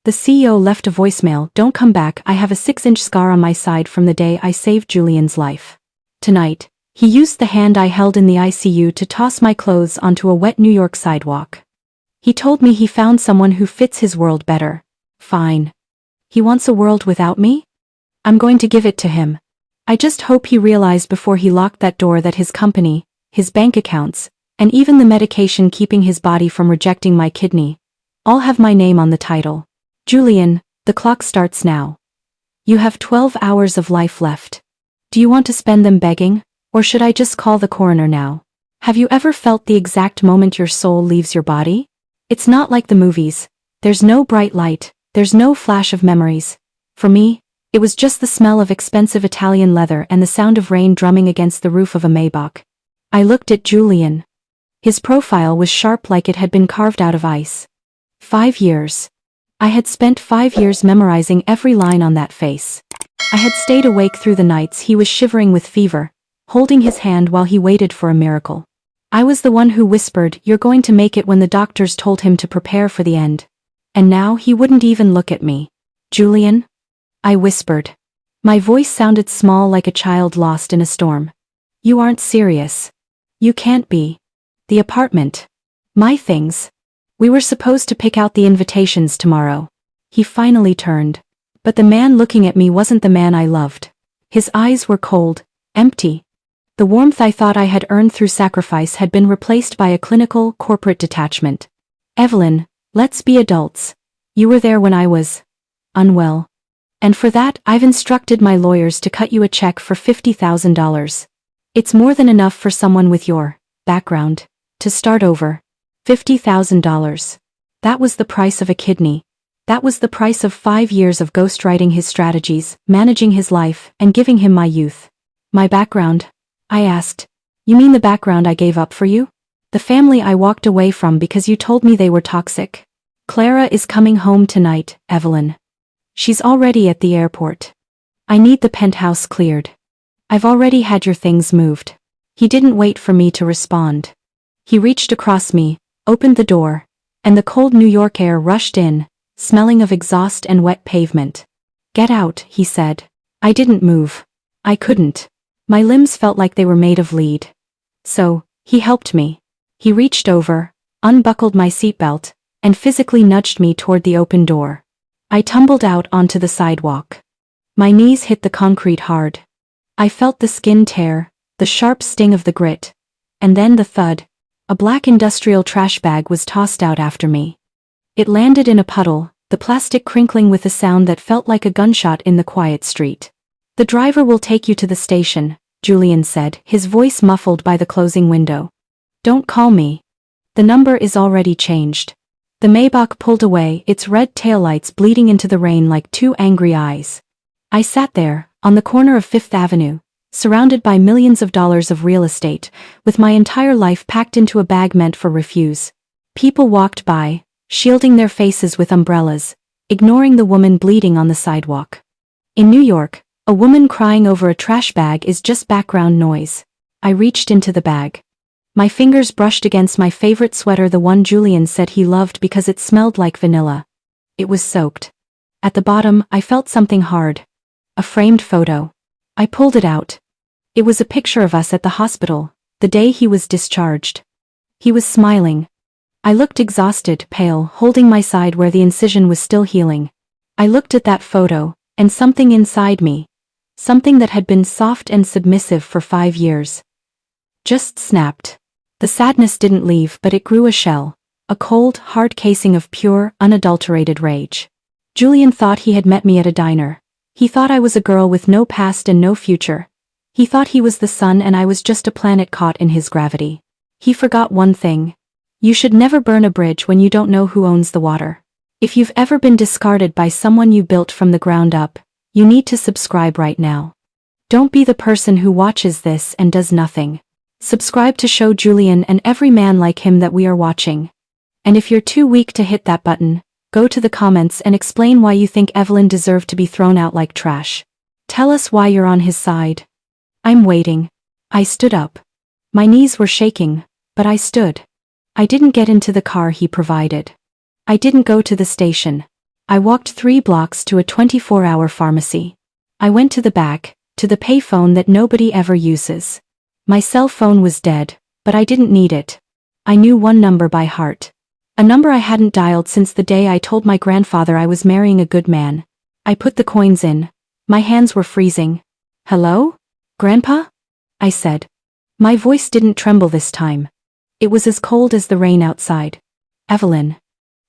The CEO left a voicemail. Don't come back. I have a 6-inch scar on my side from the day I saved Julian's life. Tonight, he used the hand I held in the ICU to toss my clothes onto a wet New York sidewalk. He told me he found someone who fits his world better. Fine. He wants a world without me? I'm going to give it to him. I just hope he realized before he locked that door that his company, his bank accounts, and even the medication keeping his body from rejecting my kidney, all have my name on the title. Julian, the clock starts now. You have 12 hours of life left. Do you want to spend them begging, or should I just call the coroner now? Have you ever felt the exact moment your soul leaves your body? It's not like the movies. There's no bright light, there's no flash of memories. For me, it was just the smell of expensive Italian leather and the sound of rain drumming against the roof of a Maybach. I looked at Julian. His profile was sharp like it had been carved out of ice. 5 years. I had spent 5 years memorizing every line on that face. I had stayed awake through the nights he was shivering with fever, holding his hand while he waited for a miracle. I was the one who whispered, "You're going to make it," when the doctors told him to prepare for the end. And now he wouldn't even look at me. Julian? I whispered. My voice sounded small like a child lost in a storm. You aren't serious. You can't be. The apartment. My things. We were supposed to pick out the invitations tomorrow. He finally turned. But the man looking at me wasn't the man I loved. His eyes were cold, empty. The warmth I thought I had earned through sacrifice had been replaced by a clinical, corporate detachment. Evelyn, let's be adults. You were there when I was unwell. And for that, I've instructed my lawyers to cut you a check for $50,000. It's more than enough for someone with your background to start over. $50,000. That was the price of a kidney. That was the price of 5 years of ghostwriting his strategies, managing his life, and giving him my youth. My background? I asked. You mean the background I gave up for you? The family I walked away from because you told me they were toxic? Clara is coming home tonight, Evelyn. She's already at the airport. I need the penthouse cleared. I've already had your things moved. He didn't wait for me to respond. He reached across me, opened the door, and the cold New York air rushed in, smelling of exhaust and wet pavement. Get out, he said. I didn't move. I couldn't. My limbs felt like they were made of lead. So, he helped me. He reached over, unbuckled my seatbelt, and physically nudged me toward the open door. I tumbled out onto the sidewalk. My knees hit the concrete hard. I felt the skin tear, the sharp sting of the grit, and then the thud. A black industrial trash bag was tossed out after me. It landed in a puddle, the plastic crinkling with a sound that felt like a gunshot in the quiet street. The driver will take you to the station, Julian said, his voice muffled by the closing window. Don't call me. The number is already changed. The Maybach pulled away, its red taillights bleeding into the rain like two angry eyes. I sat there, on the corner of Fifth Avenue, surrounded by millions of dollars of real estate, with my entire life packed into a bag meant for refuse. People walked by, shielding their faces with umbrellas, ignoring the woman bleeding on the sidewalk. In New York, a woman crying over a trash bag is just background noise. I reached into the bag. My fingers brushed against my favorite sweater, the one Julian said he loved because it smelled like vanilla. It was soaked. At the bottom, I felt something hard. A framed photo. I pulled it out. It was a picture of us at the hospital, the day he was discharged. He was smiling. I looked exhausted, pale, holding my side where the incision was still healing. I looked at that photo, and something inside me, something that had been soft and submissive for 5 years, just snapped. The sadness didn't leave, but it grew a shell, a cold, hard casing of pure, unadulterated rage. Julian thought he had met me at a diner. He thought I was a girl with no past and no future. He thought he was the sun and I was just a planet caught in his gravity. He forgot one thing. You should never burn a bridge when you don't know who owns the water. If you've ever been discarded by someone you built from the ground up, you need to subscribe right now. Don't be the person who watches this and does nothing. Subscribe to show Julian and every man like him that we are watching. And if you're too weak to hit that button, go to the comments and explain why you think Evelyn deserved to be thrown out like trash. Tell us why you're on his side. I'm waiting. I stood up. My knees were shaking, but I stood. I didn't get into the car he provided. I didn't go to the station. I walked 3 blocks to a 24-hour pharmacy. I went to the back, to the payphone that nobody ever uses. My cell phone was dead, but I didn't need it. I knew one number by heart. A number I hadn't dialed since the day I told my grandfather I was marrying a good man. I put the coins in. My hands were freezing. "Hello? Grandpa?" I said. My voice didn't tremble this time. It was as cold as the rain outside. "Evelyn.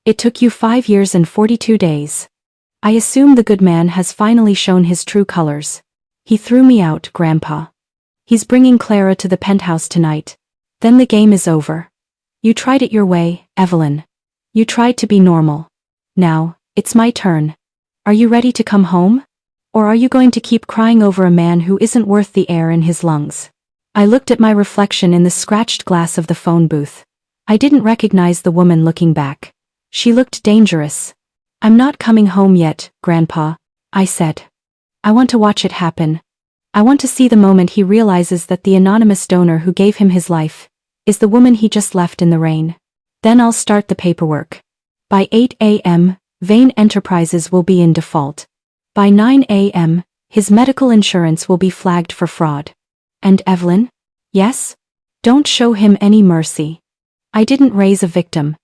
It took you 5 years and 42 days. I assume the good man has finally shown his true colors. He threw me out, Grandpa. He's bringing Clara to the penthouse tonight. Then the game is over. You tried it your way, Evelyn. You tried to be normal. Now, it's my turn. Are you ready to come home? Or are you going to keep crying over a man who isn't worth the air in his lungs?" I looked at my reflection in the scratched glass of the phone booth. I didn't recognize the woman looking back. She looked dangerous. "I'm not coming home yet, Grandpa," I said. "I want to watch it happen. I want to see the moment he realizes that the anonymous donor who gave him his life is the woman he just left in the rain. Then I'll start the paperwork. By 8 a.m., Vane Enterprises will be in default. By 9 a.m., his medical insurance will be flagged for fraud. And Evelyn? Yes? Don't show him any mercy. I didn't raise a victim.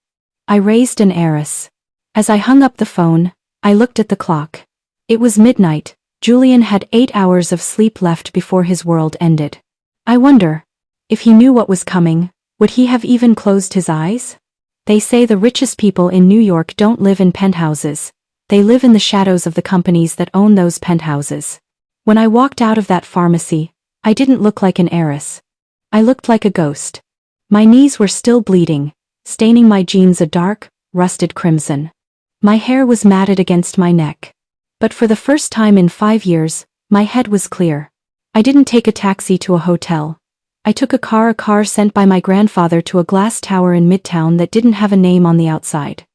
I raised an heiress." As I hung up the phone, I looked at the clock. It was midnight. Julian had 8 hours of sleep left before his world ended. I wonder, if he knew what was coming, would he have even closed his eyes? They say the richest people in New York don't live in penthouses. They live in the shadows of the companies that own those penthouses. When I walked out of that pharmacy, I didn't look like an heiress. I looked like a ghost. My knees were still bleeding, staining my jeans a dark, rusted crimson. My hair was matted against my neck. But for the first time in 5 years, my head was clear. I didn't take a taxi to a hotel. I took a car sent by my grandfather to a glass tower in Midtown that didn't have a name on the outside.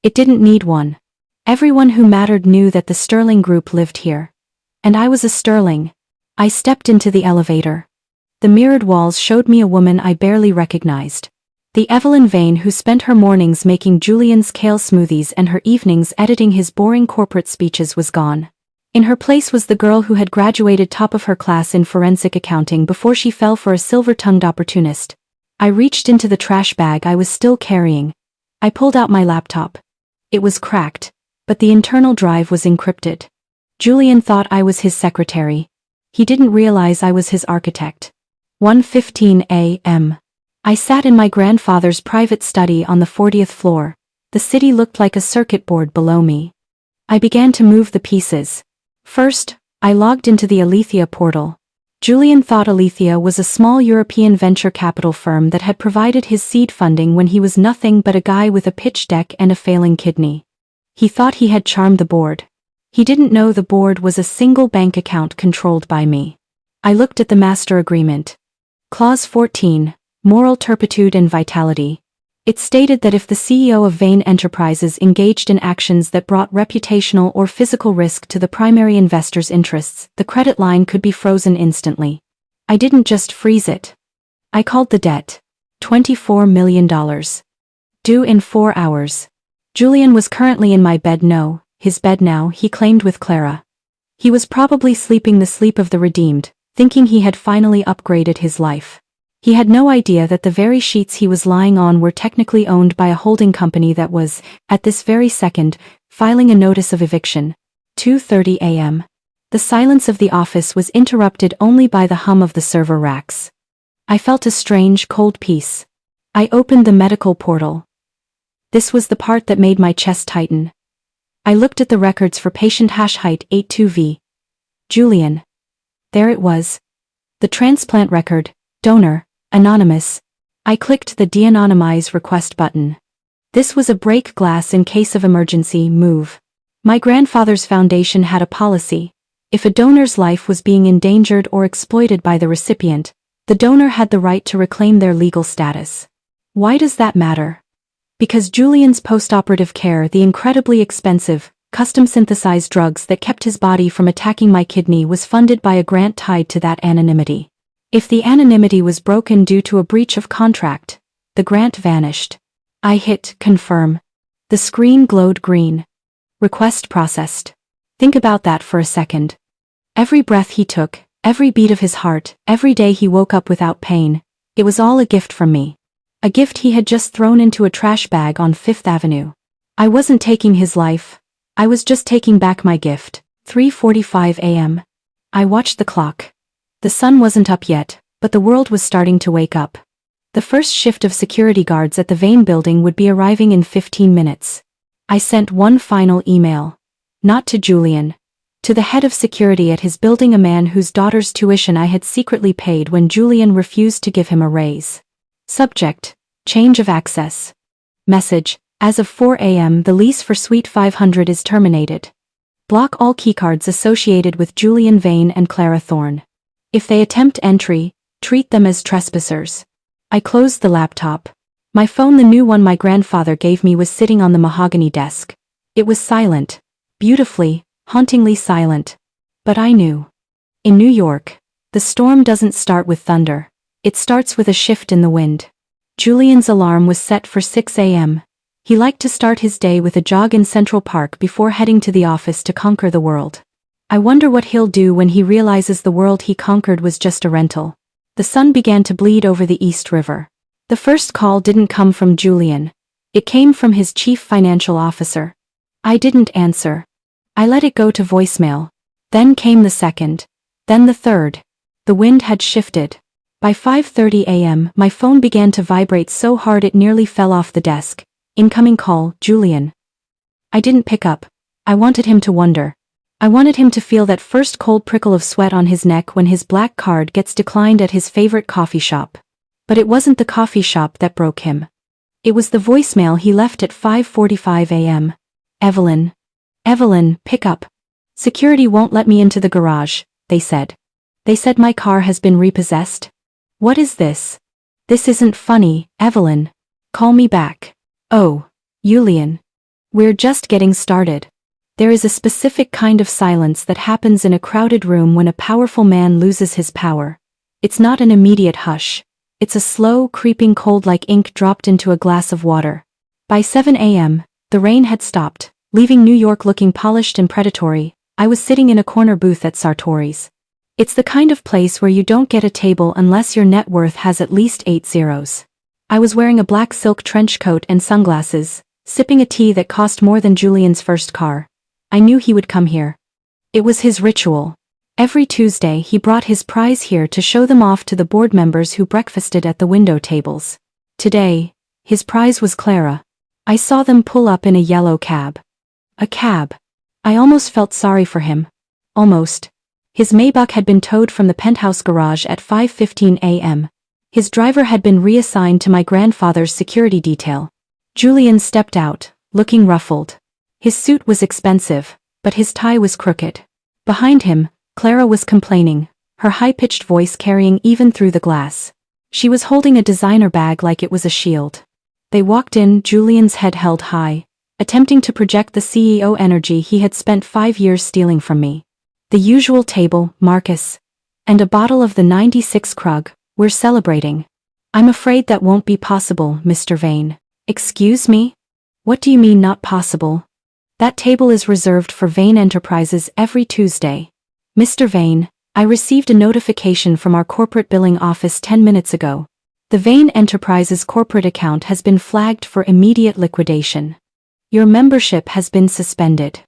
It didn't need one. Everyone who mattered knew that the Sterling Group lived here. And I was a Sterling. I stepped into the elevator. The mirrored walls showed me a woman I barely recognized. The Evelyn Vane who spent her mornings making Julian's kale smoothies and her evenings editing his boring corporate speeches was gone. In her place was the girl who had graduated top of her class in forensic accounting before she fell for a silver-tongued opportunist. I reached into the trash bag I was still carrying. I pulled out my laptop. It was cracked, but the internal drive was encrypted. Julian thought I was his secretary. He didn't realize I was his architect. 1:15 a.m. I sat in my grandfather's private study on the 40th floor. The city looked like a circuit board below me. I began to move the pieces. First, I logged into the Alethea portal. Julian thought Alethea was a small European venture capital firm that had provided his seed funding when he was nothing but a guy with a pitch deck and a failing kidney. He thought he had charmed the board. He didn't know the board was a single bank account controlled by me. I looked at the master agreement. Clause 14, Moral Turpitude and Vitality. It stated that if the CEO of Vane Enterprises engaged in actions that brought reputational or physical risk to the primary investor's interests, the credit line could be frozen instantly. I didn't just freeze it. I called the debt. $24 million. Due in 4 hours. Julian was currently in my bed his bed now, he claimed with Clara. He was probably sleeping the sleep of the redeemed, thinking he had finally upgraded his life. He had no idea that the very sheets he was lying on were technically owned by a holding company that was, at this very second, filing a notice of eviction. 2:30 a.m. The silence of the office was interrupted only by the hum of the server racks. I felt a strange, cold peace. I opened the medical portal. This was the part that made my chest tighten. I looked at the records for patient height 82V. Julian. There it was. The transplant record, donor, anonymous. I clicked the de-anonymize request button. This was a break glass in case of emergency move. My grandfather's foundation had a policy. If a donor's life was being endangered or exploited by the recipient, the donor had the right to reclaim their legal status. Why does that matter? Because Julian's postoperative care, the incredibly expensive, custom-synthesized drugs that kept his body from attacking my kidney, was funded by a grant tied to that anonymity. If the anonymity was broken due to a breach of contract, the grant vanished. I hit confirm. The screen glowed green. Request processed. Think about that for a second. Every breath he took, every beat of his heart, every day he woke up without pain, it was all a gift from me. A gift he had just thrown into a trash bag on Fifth Avenue. I wasn't taking his life. I was just taking back my gift. 3:45 a.m. I watched the clock. The sun wasn't up yet, but the world was starting to wake up. The first shift of security guards at the Vane building would be arriving in 15 minutes. I sent one final email. Not to Julian. To the head of security at his building, a man whose daughter's tuition I had secretly paid when Julian refused to give him a raise. Subject: change of access. Message: as of 4 a.m. the lease for Suite 500 is terminated. Block all keycards associated with Julian Vane and Clara Thorne. If they attempt entry, treat them as trespassers. I closed the laptop. My phone, the new one my grandfather gave me, was sitting on the mahogany desk. It was silent. Beautifully, hauntingly silent. But I knew. In New York, the storm doesn't start with thunder. It starts with a shift in the wind. Julian's alarm was set for 6 a.m. He liked to start his day with a jog in Central Park before heading to the office to conquer the world. I wonder what he'll do when he realizes the world he conquered was just a rental. The sun began to bleed over the East River. The first call didn't come from Julian. It came from his chief financial officer. I didn't answer. I let it go to voicemail. Then came the second. Then the third. The wind had shifted. By 5:30 a.m. my phone began to vibrate so hard it nearly fell off the desk. Incoming call, Julian. I didn't pick up. I wanted him to wonder. I wanted him to feel that first cold prickle of sweat on his neck when his black card gets declined at his favorite coffee shop. But it wasn't the coffee shop that broke him. It was the voicemail he left at 5:45 a.m. Evelyn. Evelyn, pick up. Security won't let me into the garage, they said. They said my car has been repossessed. What is this? This isn't funny, Evelyn. Call me back. Oh, Julian. We're just getting started. There is a specific kind of silence that happens in a crowded room when a powerful man loses his power. It's not an immediate hush. It's a slow, creeping cold like ink dropped into a glass of water. By 7 a.m., the rain had stopped, leaving New York looking polished and predatory. I was sitting in a corner booth at Sartori's. It's the kind of place where you don't get a table unless your net worth has at least 8 zeros. I was wearing a black silk trench coat and sunglasses, sipping a tea that cost more than Julian's first car. I knew he would come here. It was his ritual. Every Tuesday he brought his prize here to show them off to the board members who breakfasted at the window tables. Today, his prize was Clara. I saw them pull up in a yellow cab. A cab. I almost felt sorry for him. Almost. His Maybach had been towed from the penthouse garage at 5:15 a.m. His driver had been reassigned to my grandfather's security detail. Julian stepped out, looking ruffled. His suit was expensive, but his tie was crooked. Behind him, Clara was complaining, her high-pitched voice carrying even through the glass. She was holding a designer bag like it was a shield. They walked in, Julian's head held high, attempting to project the CEO energy he had spent 5 years stealing from me. The usual table, Marcus, and a bottle of the 96 Krug. We're celebrating. I'm afraid that won't be possible, Mr. Vane. Excuse me? What do you mean not possible? That table is reserved for Vane Enterprises every Tuesday. Mr. Vane, I received a notification from our corporate billing office 10 minutes ago. The Vane Enterprises corporate account has been flagged for immediate liquidation. Your membership has been suspended.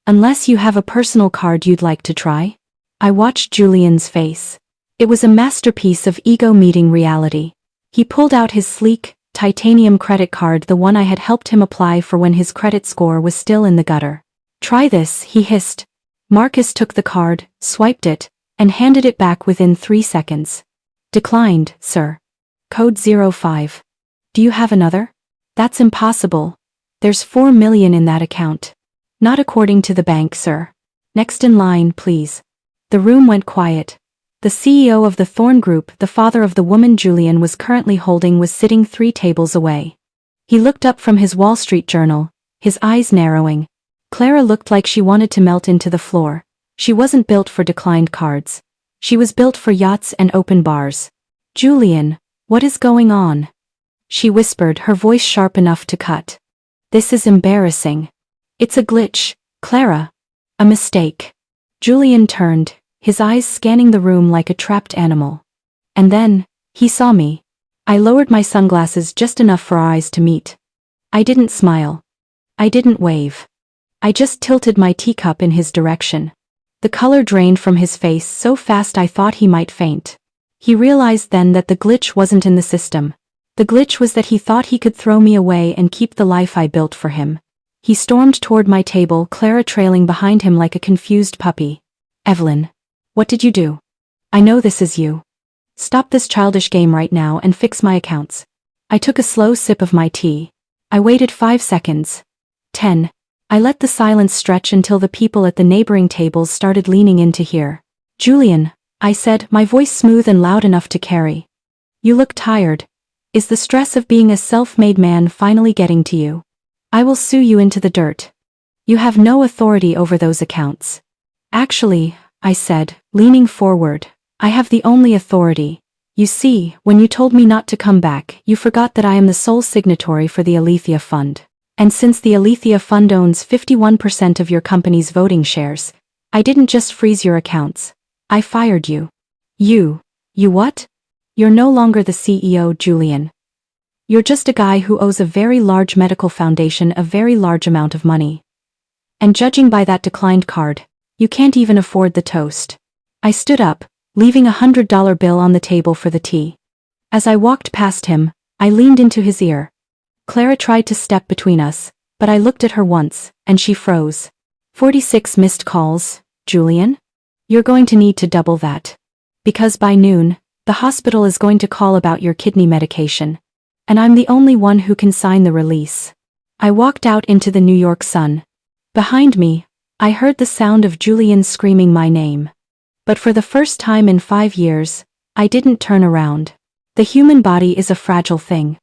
Unless you have a personal card you'd like to try? I watched Julian's face. It was a masterpiece of ego meeting reality. He pulled out his sleek, titanium credit card, the one I had helped him apply for when his credit score was still in the gutter. Try this, he hissed. Marcus took the card, swiped it, and handed it back within 3 seconds. Declined, sir. Code 05. Do you have another? That's impossible. There's 4 million in that account. Not according to the bank, sir. Next in line, please. The room went quiet. The CEO of the Thorne Group, the father of the woman Julian was currently holding, was sitting 3 tables away. He looked up from his Wall Street Journal, his eyes narrowing. Clara looked like she wanted to melt into the floor. She wasn't built for declined cards. She was built for yachts and open bars. Julian, what is going on? She whispered, her voice sharp enough to cut. This is embarrassing. It's a glitch, Clara. A mistake. Julian turned, his eyes scanning the room like a trapped animal. And then, he saw me. I lowered my sunglasses just enough for our eyes to meet. I didn't smile. I didn't wave. I just tilted my teacup in his direction. The color drained from his face so fast I thought he might faint. He realized then that the glitch wasn't in the system. The glitch was that he thought he could throw me away and keep the life I built for him. He stormed toward my table, Clara trailing behind him like a confused puppy. Evelyn. What did you do? I know this is you. Stop this childish game right now and fix my accounts. I took a slow sip of my tea. I waited 5 seconds. 10. I let the silence stretch until the people at the neighboring tables started leaning in to hear. Julian, I said, my voice smooth and loud enough to carry. You look tired. Is the stress of being a self-made man finally getting to you? I will sue you into the dirt. You have no authority over those accounts. Actually, I said, leaning forward, I have the only authority. You see, when you told me not to come back, you forgot that I am the sole signatory for the Alethea Fund. And since the Alethea Fund owns 51% of your company's voting shares, I didn't just freeze your accounts. I fired you. You what? You're no longer the CEO, Julian. You're just a guy who owes a very large medical foundation a very large amount of money. And judging by that declined card, you can't even afford the toast. I stood up, leaving a $100 bill on the table for the tea. As I walked past him, I leaned into his ear. Clara tried to step between us, but I looked at her once, and she froze. 46 missed calls, Julian? You're going to need to double that. Because by noon, the hospital is going to call about your kidney medication. And I'm the only one who can sign the release. I walked out into the New York sun. Behind me, I heard the sound of Julian screaming my name. But for the first time in 5 years, I didn't turn around. The human body is a fragile thing.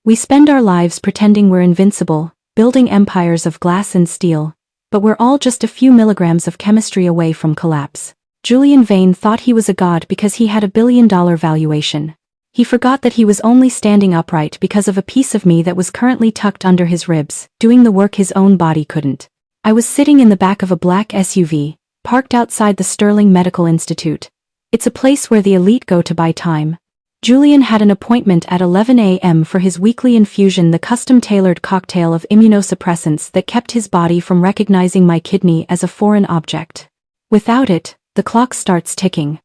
We spend our lives pretending we're invincible, building empires of glass and steel, but we're all just a few milligrams of chemistry away from collapse. Julian Vane thought he was a god because he had a $1 billion valuation. He forgot that he was only standing upright because of a piece of me that was currently tucked under his ribs, doing the work his own body couldn't. I was sitting in the back of a black SUV, parked outside the Sterling Medical Institute. It's a place where the elite go to buy time. Julian had an appointment at 11 a.m. for his weekly infusion, the custom-tailored cocktail of immunosuppressants that kept his body from recognizing my kidney as a foreign object. Without it, the clock starts ticking.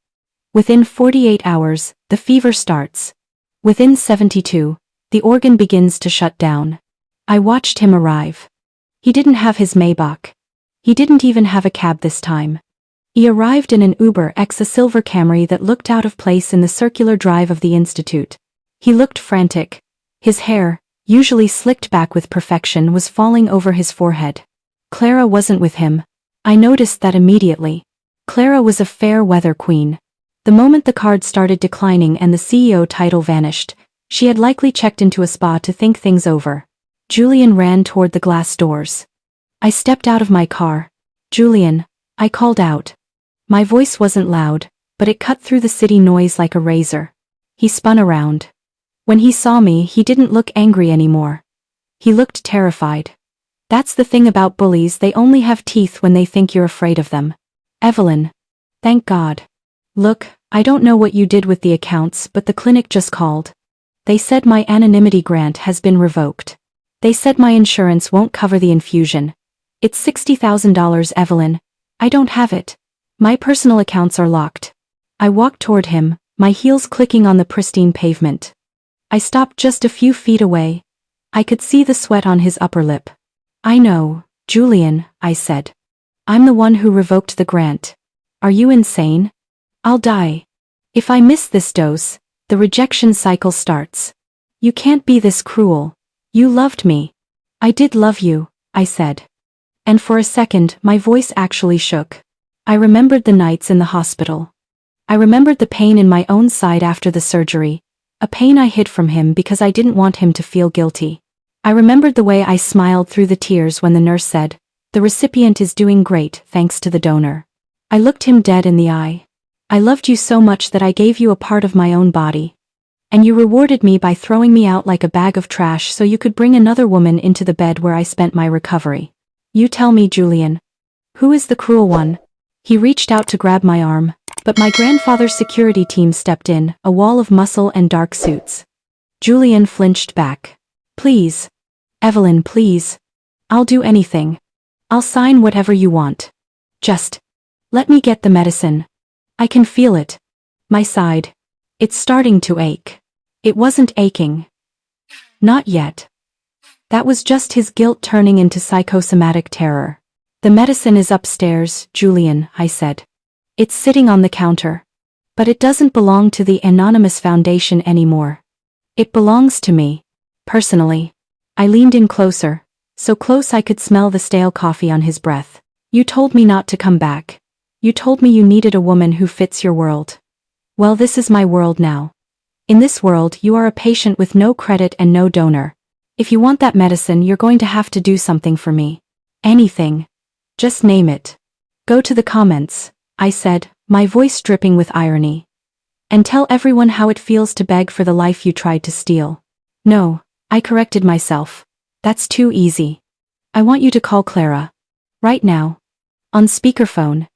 Within 48 hours, the fever starts. Within 72, the organ begins to shut down. I watched him arrive. He didn't have his Maybach. He didn't even have a cab this time. He arrived in an Uber X, a silver Camry that looked out of place in the circular drive of the institute. He looked frantic. His hair, usually slicked back with perfection, was falling over his forehead. Clara wasn't with him. I noticed that immediately. Clara was a fair-weather queen. The moment the card started declining and the CEO title vanished, she had likely checked into a spa to think things over. Julian ran toward the glass doors. I stepped out of my car. Julian, I called out. My voice wasn't loud, but it cut through the city noise like a razor. He spun around. When he saw me, he didn't look angry anymore. He looked terrified. That's the thing about bullies, they only have teeth when they think you're afraid of them. Evelyn. Thank God. Look, I don't know what you did with the accounts, but the clinic just called. They said my anonymity grant has been revoked. They said my insurance won't cover the infusion. It's $60,000, Evelyn. I don't have it. My personal accounts are locked. I walked toward him, my heels clicking on the pristine pavement. I stopped just a few feet away. I could see the sweat on his upper lip. I know, Julian, I said. I'm the one who revoked the grant. Are you insane? I'll die. If I miss this dose, the rejection cycle starts. You can't be this cruel. You loved me. I did love you, I said. And for a second, my voice actually shook. I remembered the nights in the hospital. I remembered the pain in my own side after the surgery, a pain I hid from him because I didn't want him to feel guilty. I remembered the way I smiled through the tears when the nurse said, "The recipient is doing great thanks to the donor." I looked him dead in the eye. I loved you so much that I gave you a part of my own body. And you rewarded me by throwing me out like a bag of trash so you could bring another woman into the bed where I spent my recovery. You tell me, Julian, Who is the cruel one? He reached out to grab my arm, but my grandfather's security team stepped in, a wall of muscle and dark suits. Julian flinched back. Please. Evelyn, please. I'll do anything. I'll sign whatever you want. Just let me get the medicine. I can feel it. My side. It's starting to ache. It wasn't aching. Not yet. That was just his guilt turning into psychosomatic terror. The medicine is upstairs, Julian, I said. It's sitting on the counter. But it doesn't belong to the anonymous foundation anymore. It belongs to me. Personally. I leaned in closer, so close I could smell the stale coffee on his breath. You told me not to come back. You told me you needed a woman who fits your world. Well, this is my world now. In this world, you are a patient with no credit and no donor. If you want that medicine, you're going to have to do something for me. Anything. Just name it. Go to the comments, I said, my voice dripping with irony. And tell everyone how it feels to beg for the life you tried to steal. No, I corrected myself. That's too easy. I want you to call Clara. Right now. On speakerphone.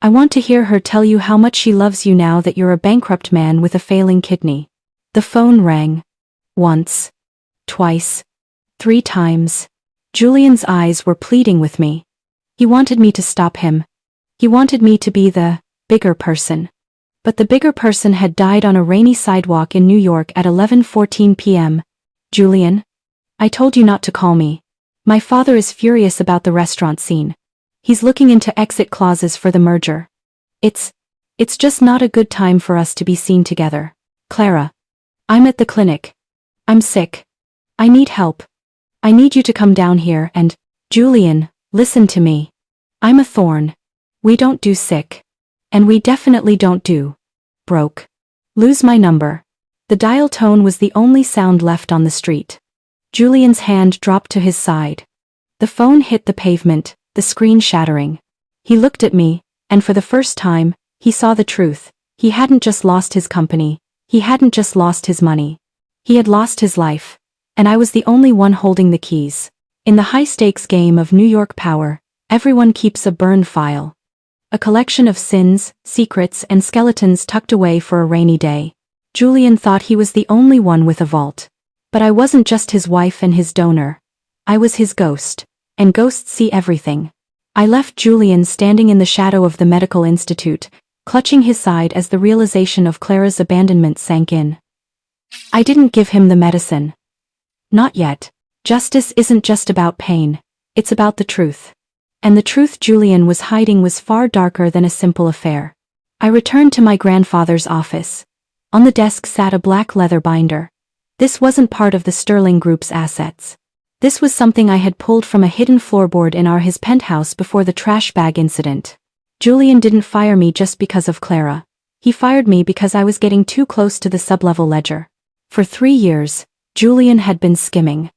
I want to hear her tell you how much she loves you now that you're a bankrupt man with a failing kidney. The phone rang. Once. Twice. 3 times. Julian's eyes were pleading with me. He wanted me to stop him. He wanted me to be the bigger person. But the bigger person had died on a rainy sidewalk in New York at 11:14 p.m. Julian? I told you not to call me. My father is furious about the restaurant scene. He's looking into exit clauses for the merger. It's just not a good time for us to be seen together. Clara. I'm at the clinic. I'm sick. I need help. I need you to come down here and, Julian, listen to me. I'm a thorn. We don't do sick. And we definitely don't do broke. Lose my number. The dial tone was the only sound left on the street. Julian's hand dropped to his side. The phone hit the pavement, the screen shattering. He looked at me, and for the first time, he saw the truth. He hadn't just lost his company. He hadn't just lost his money. He had lost his life. And I was the only one holding the keys. In the high-stakes game of New York power, everyone keeps a burn file. A collection of sins, secrets, and skeletons tucked away for a rainy day. Julian thought he was the only one with a vault. But I wasn't just his wife and his donor. I was his ghost. And ghosts see everything. I left Julian standing in the shadow of the medical institute, clutching his side as the realization of Clara's abandonment sank in. I didn't give him the medicine. Not yet. Justice isn't just about pain. It's about the truth. And the truth Julian was hiding was far darker than a simple affair. I returned to my grandfather's office. On the desk sat a black leather binder. This wasn't part of the Sterling Group's assets. This was something I had pulled from a hidden floorboard in his penthouse before the trash bag incident. Julian didn't fire me just because of Clara. He fired me because I was getting too close to the sublevel ledger. For 3 years, Julian had been skimming.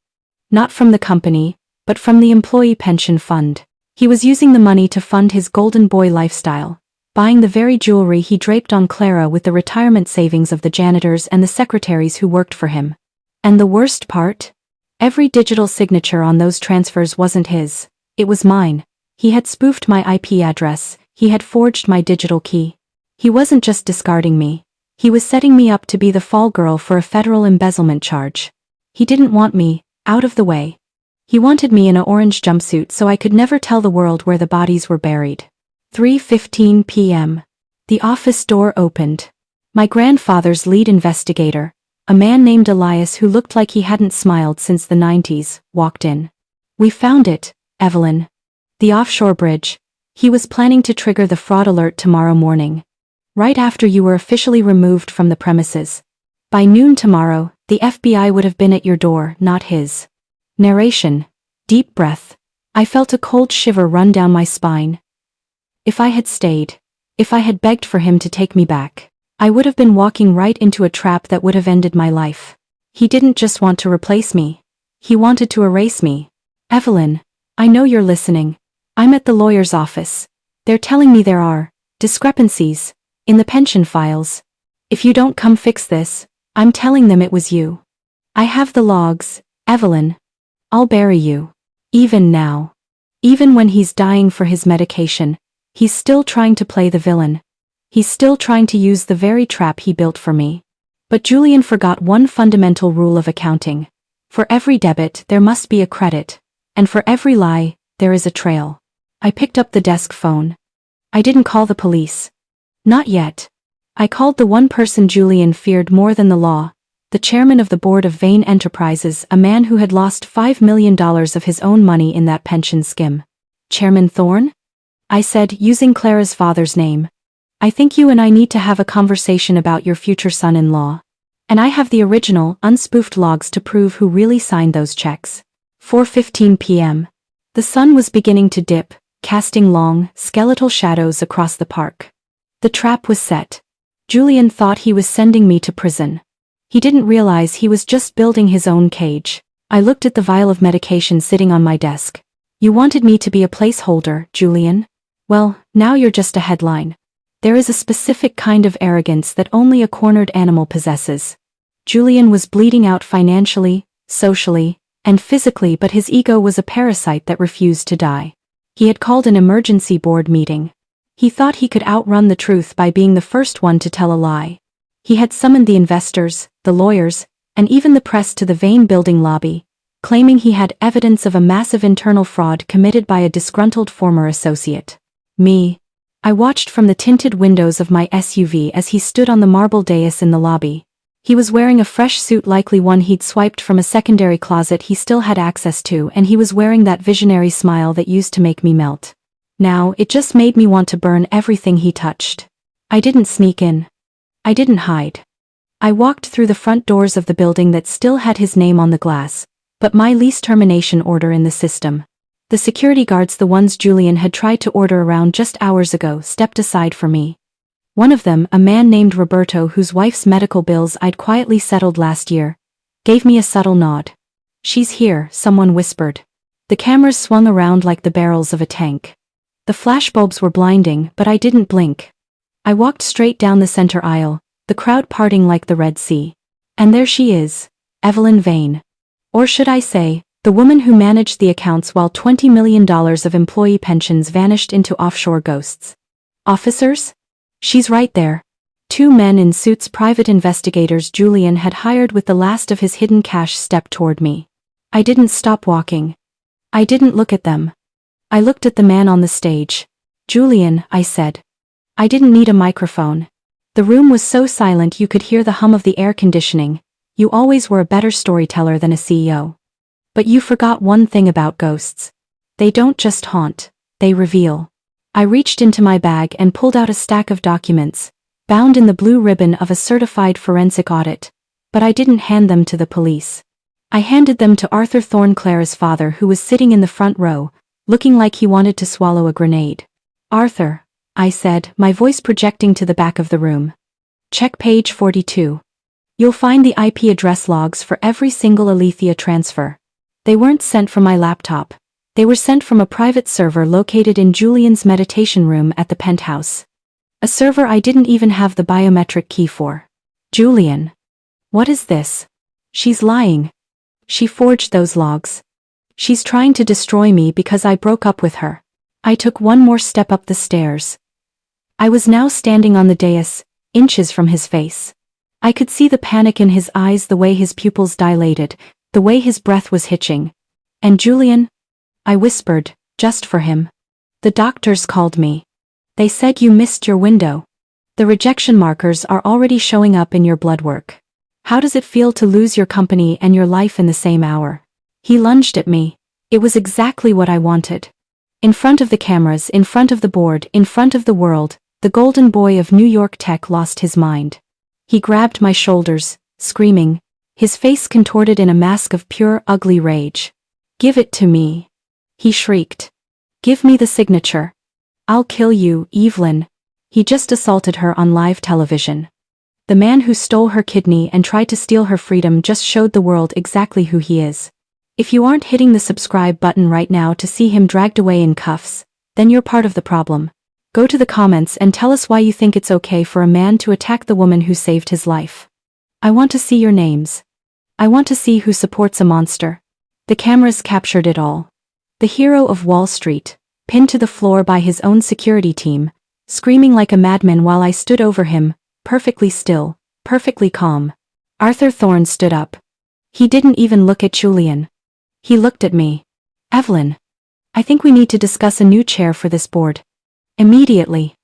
Not from the company, but from the employee pension fund. He was using the money to fund his golden boy lifestyle, buying the very jewelry he draped on Clara with the retirement savings of the janitors and the secretaries who worked for him. And the worst part? Every digital signature on those transfers wasn't his. It was mine. He had spoofed my IP address. He had forged my digital key. He wasn't just discarding me. He was setting me up to be the fall girl for a federal embezzlement charge. He didn't want me out of the way. He wanted me in an orange jumpsuit so I could never tell the world where the bodies were buried. 3:15 p.m. The office door opened. My grandfather's lead investigator, a man named Elias who looked like he hadn't smiled since the 90s, walked in. We found it, Evelyn. The offshore bridge. He was planning to trigger the fraud alert tomorrow morning. Right after you were officially removed from the premises. By noon tomorrow, the FBI would have been at your door, not his. Narration. Deep breath. I felt a cold shiver run down my spine. If I had stayed, if I had begged for him to take me back, I would have been walking right into a trap that would have ended my life. He didn't just want to replace me. He wanted to erase me. Evelyn, I know you're listening. I'm at the lawyer's office. They're telling me there are discrepancies in the pension files. If you don't come fix this, I'm telling them it was you. I have the logs, Evelyn. I'll bury you. Even now. Even when he's dying for his medication, he's still trying to play the villain. He's still trying to use the very trap he built for me. But Julian forgot one fundamental rule of accounting. For every debit, there must be a credit. And for every lie, there is a trail. I picked up the desk phone. I didn't call the police. Not yet. I called the one person Julian feared more than the law, the chairman of the board of Vane Enterprises, a man who had lost $5 million of his own money in that pension scheme. Chairman Thorne? I said, using Clara's father's name. I think you and I need to have a conversation about your future son-in-law. And I have the original, unspoofed logs to prove who really signed those checks. 4:15 p.m. The sun was beginning to dip, casting long, skeletal shadows across the park. The trap was set. Julian thought he was sending me to prison. He didn't realize he was just building his own cage. I looked at the vial of medication sitting on my desk. You wanted me to be a placeholder, Julian? Well, now you're just a headline. There is a specific kind of arrogance that only a cornered animal possesses. Julian was bleeding out financially, socially, and physically, but his ego was a parasite that refused to die. He had called an emergency board meeting. He thought he could outrun the truth by being the first one to tell a lie. He had summoned the investors, the lawyers, and even the press to the Vane building lobby, claiming he had evidence of a massive internal fraud committed by a disgruntled former associate. Me. I watched from the tinted windows of my SUV as he stood on the marble dais in the lobby. He was wearing a fresh suit, likely one he'd swiped from a secondary closet he still had access to, and he was wearing that visionary smile that used to make me melt. Now, it just made me want to burn everything he touched. I didn't sneak in. I didn't hide. I walked through the front doors of the building that still had his name on the glass, but my lease termination order in the system. The security guards, the ones Julian had tried to order around just hours ago, stepped aside for me. One of them, a man named Roberto whose wife's medical bills I'd quietly settled last year, gave me a subtle nod. She's here, someone whispered. The cameras swung around like the barrels of a tank. The flashbulbs were blinding, but I didn't blink. I walked straight down the center aisle, the crowd parting like the Red Sea. And there she is, Evelyn Vane. Or should I say, the woman who managed the accounts while $20 million of employee pensions vanished into offshore ghosts. Officers? She's right there. Two men in suits, private investigators Julian had hired with the last of his hidden cash, stepped toward me. I didn't stop walking. I didn't look at them. I looked at the man on the stage. Julian, I said. I didn't need a microphone. The room was so silent you could hear the hum of the air conditioning. You always were a better storyteller than a CEO. But you forgot one thing about ghosts. They don't just haunt, they reveal. I reached into my bag and pulled out a stack of documents, bound in the blue ribbon of a certified forensic audit, but I didn't hand them to the police. I handed them to Arthur Thorne, Clara's father, who was sitting in the front row, looking like he wanted to swallow a grenade. Arthur, I said, my voice projecting to the back of the room. Check page 42. You'll find the IP address logs for every single Alethea transfer. They weren't sent from my laptop. They were sent from a private server located in Julian's meditation room at the penthouse. A server I didn't even have the biometric key for. Julian. What is this? She's lying. She forged those logs. She's trying to destroy me because I broke up with her. I took one more step up the stairs. I was now standing on the dais, inches from his face. I could see the panic in his eyes, the way his pupils dilated, the way his breath was hitching. And Julian? I whispered, just for him. The doctors called me. They said you missed your window. The rejection markers are already showing up in your blood work. How does it feel to lose your company and your life in the same hour? He lunged at me. It was exactly what I wanted. In front of the cameras, in front of the board, in front of the world, the golden boy of New York tech lost his mind. He grabbed my shoulders, screaming, his face contorted in a mask of pure, ugly rage. Give it to me. He shrieked. Give me the signature. I'll kill you, Evelyn. He just assaulted her on live television. The man who stole her kidney and tried to steal her freedom just showed the world exactly who he is. If you aren't hitting the subscribe button right now to see him dragged away in cuffs, then you're part of the problem. Go to the comments and tell us why you think it's okay for a man to attack the woman who saved his life. I want to see your names. I want to see who supports a monster. The cameras captured it all. The hero of Wall Street, pinned to the floor by his own security team, screaming like a madman while I stood over him, perfectly still, perfectly calm. Arthur Thorne stood up. He didn't even look at Julian. He looked at me. Evelyn. I think we need to discuss a new chair for this board. Immediately.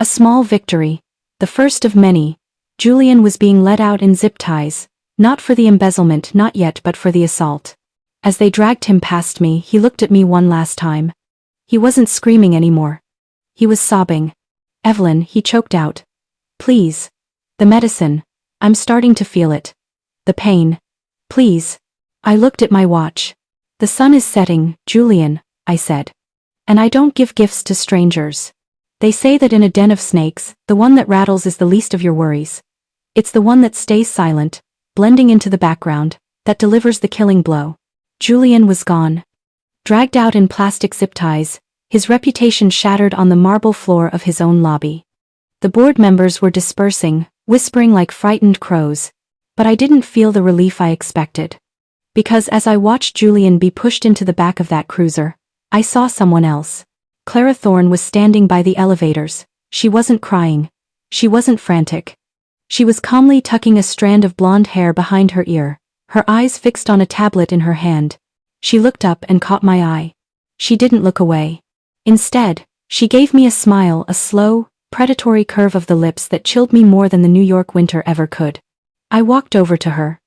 A small victory. The first of many. Julian was being let out in zip ties, not for the embezzlement, not yet, but for the assault. As they dragged him past me, he looked at me one last time. He wasn't screaming anymore. He was sobbing. Evelyn, he choked out. Please. The medicine. I'm starting to feel it. The pain. Please. I looked at my watch. The sun is setting, Julian, I said. And I don't give gifts to strangers. They say that in a den of snakes, the one that rattles is the least of your worries. It's the one that stays silent, blending into the background, that delivers the killing blow. Julian was gone. Dragged out in plastic zip ties, his reputation shattered on the marble floor of his own lobby. The board members were dispersing, whispering like frightened crows. But I didn't feel the relief I expected. Because as I watched Julian be pushed into the back of that cruiser, I saw someone else. Clara Thorne was standing by the elevators. She wasn't crying. She wasn't frantic. She was calmly tucking a strand of blonde hair behind her ear, her eyes fixed on a tablet in her hand. She looked up and caught my eye. She didn't look away. Instead, she gave me a smile, a slow, predatory curve of the lips that chilled me more than the New York winter ever could. I walked over to her.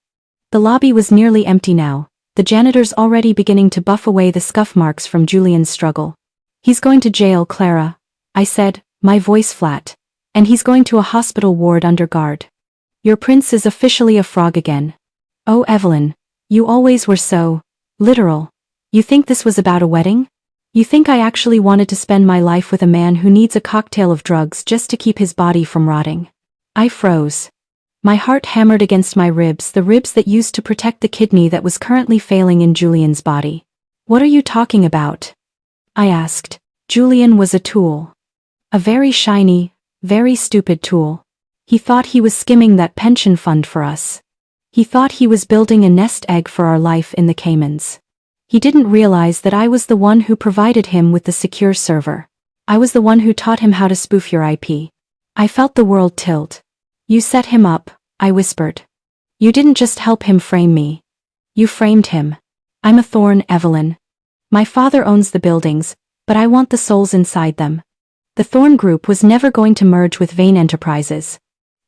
The lobby was nearly empty now, the janitors already beginning to buff away the scuff marks from Julian's struggle. He's going to jail, Clara, I said, my voice flat. And he's going to a hospital ward under guard. Your prince is officially a frog again. Oh, Evelyn, you always were so literal. You think this was about a wedding? You think I actually wanted to spend my life with a man who needs a cocktail of drugs just to keep his body from rotting? I froze. My heart hammered against my ribs, the ribs that used to protect the kidney that was currently failing in Julian's body. What are you talking about? I asked. Julian was a tool. A very shiny, very stupid tool. He thought he was skimming that pension fund for us. He thought he was building a nest egg for our life in the Caymans. He didn't realize that I was the one who provided him with the secure server. I was the one who taught him how to spoof your IP. I felt the world tilt. You set him up, I whispered. You didn't just help him frame me. You framed him. I'm a thorn, Evelyn. My father owns the buildings, but I want the souls inside them. The Thorne Group was never going to merge with Vane Enterprises.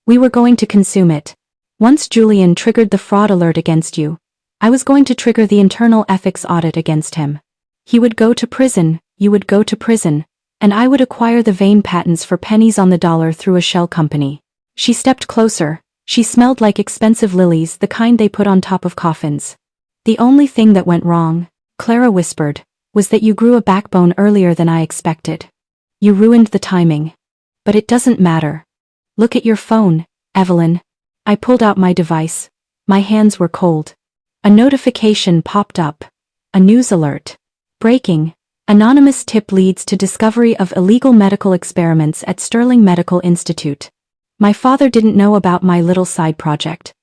We were going to consume it. Once Julian triggered the fraud alert against you, I was going to trigger the internal ethics audit against him. He would go to prison, you would go to prison, and I would acquire the Vane patents for pennies on the dollar through a shell company. She stepped closer. She smelled like expensive lilies, the kind they put on top of coffins. The only thing that went wrong, Clara whispered, was that you grew a backbone earlier than I expected. You ruined the timing. But it doesn't matter. Look at your phone, Evelyn. I pulled out my device. My hands were cold. A notification popped up. A news alert. Breaking. Anonymous tip leads to discovery of illegal medical experiments at Sterling Medical Institute. My father didn't know about my little side project.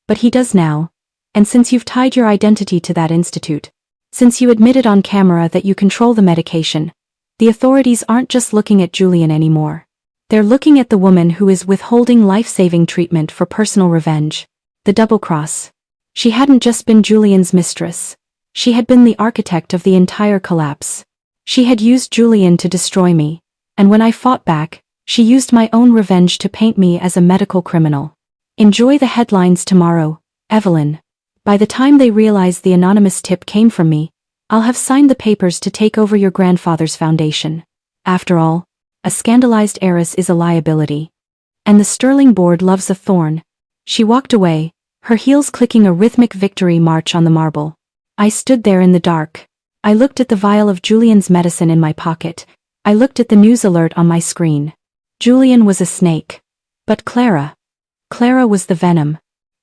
But he does now. And since you've tied your identity to that institute, since you admitted on camera that you control the medication, the authorities aren't just looking at Julian anymore. They're looking at the woman who is withholding life-saving treatment for personal revenge. The double cross. She hadn't just been Julian's mistress. She had been the architect of the entire collapse. She had used Julian to destroy me, and when I fought back, she used my own revenge to paint me as a medical criminal. Enjoy the headlines tomorrow, Evelyn. By the time they realize the anonymous tip came from me, I'll have signed the papers to take over your grandfather's foundation. After all, a scandalized heiress is a liability. And the Sterling board loves a thorn. She walked away, her heels clicking a rhythmic victory march on the marble. I stood there in the dark. I looked at the vial of Julian's medicine in my pocket. I looked at the news alert on my screen. Julian was a snake. But Clara was the venom.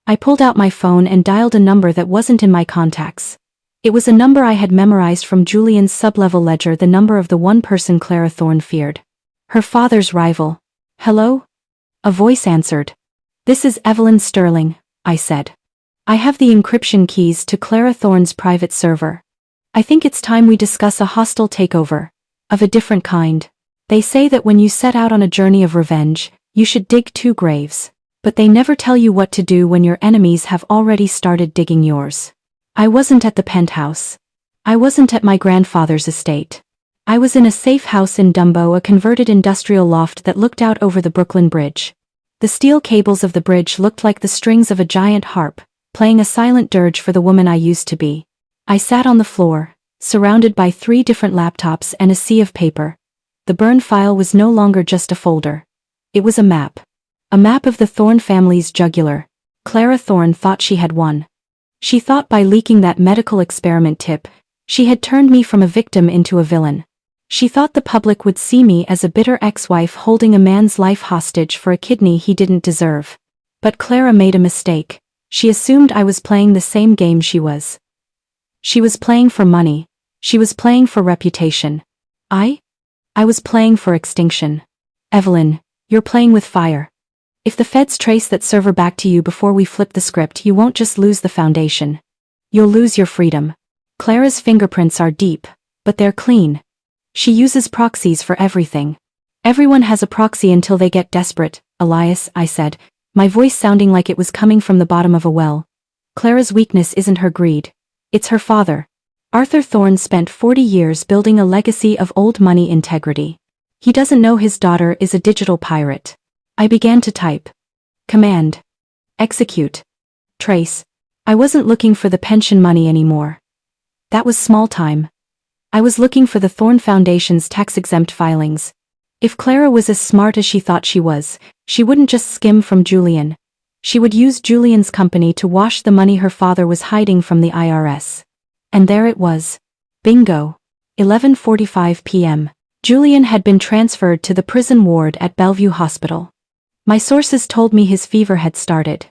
I pulled out my phone and dialed a number that wasn't in my contacts. It was a number I had memorized from Julian's sub-level ledger, the number of the one person Clara Thorne feared. Her father's rival. Hello? A voice answered. This is Evelyn Sterling, I said. I have the encryption keys to Clara Thorne's private server. I think it's time we discuss a hostile takeover. Of a different kind. They say that when you set out on a journey of revenge, you should dig 2 graves. But they never tell you what to do when your enemies have already started digging yours. I wasn't at the penthouse. I wasn't at my grandfather's estate. I was in a safe house in Dumbo, a converted industrial loft that looked out over the Brooklyn Bridge. The steel cables of the bridge looked like the strings of a giant harp, playing a silent dirge for the woman I used to be. I sat on the floor, surrounded by 3 different laptops and a sea of paper. The burned file was no longer just a folder. It was a map. A map of the Thorne family's jugular. Clara Thorne thought she had won. She thought by leaking that medical experiment tip, she had turned me from a victim into a villain. She thought the public would see me as a bitter ex-wife holding a man's life hostage for a kidney he didn't deserve. But Clara made a mistake. She assumed I was playing the same game she was. She was playing for money. She was playing for reputation. I was playing for extinction. Evelyn, you're playing with fire. If the feds trace that server back to you before we flip the script, you won't just lose the foundation. You'll lose your freedom. Clara's fingerprints are deep, but they're clean. She uses proxies for everything. Everyone has a proxy until they get desperate, Elias, I said, my voice sounding like it was coming from the bottom of a well. Clara's weakness isn't her greed. It's her father. Arthur Thorne spent 40 years building a legacy of old money integrity. He doesn't know his daughter is a digital pirate. I began to type. Command. Execute. Trace. I wasn't looking for the pension money anymore. That was small time. I was looking for the Thorne Foundation's tax-exempt filings. If Clara was as smart as she thought she was, she wouldn't just skim from Julian. She would use Julian's company to wash the money her father was hiding from the IRS. And there it was. Bingo. 11:45 p.m. Julian had been transferred to the prison ward at Bellevue Hospital. My sources told me his fever had started.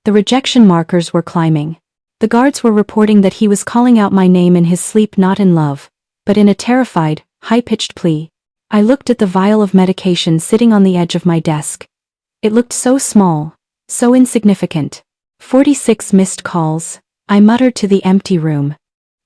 The rejection markers were climbing. The guards were reporting that he was calling out my name in his sleep, not in love, but in a terrified, high-pitched plea. I looked at the vial of medication sitting on the edge of my desk. It looked so small, so insignificant. 46 missed calls, I muttered to the empty room.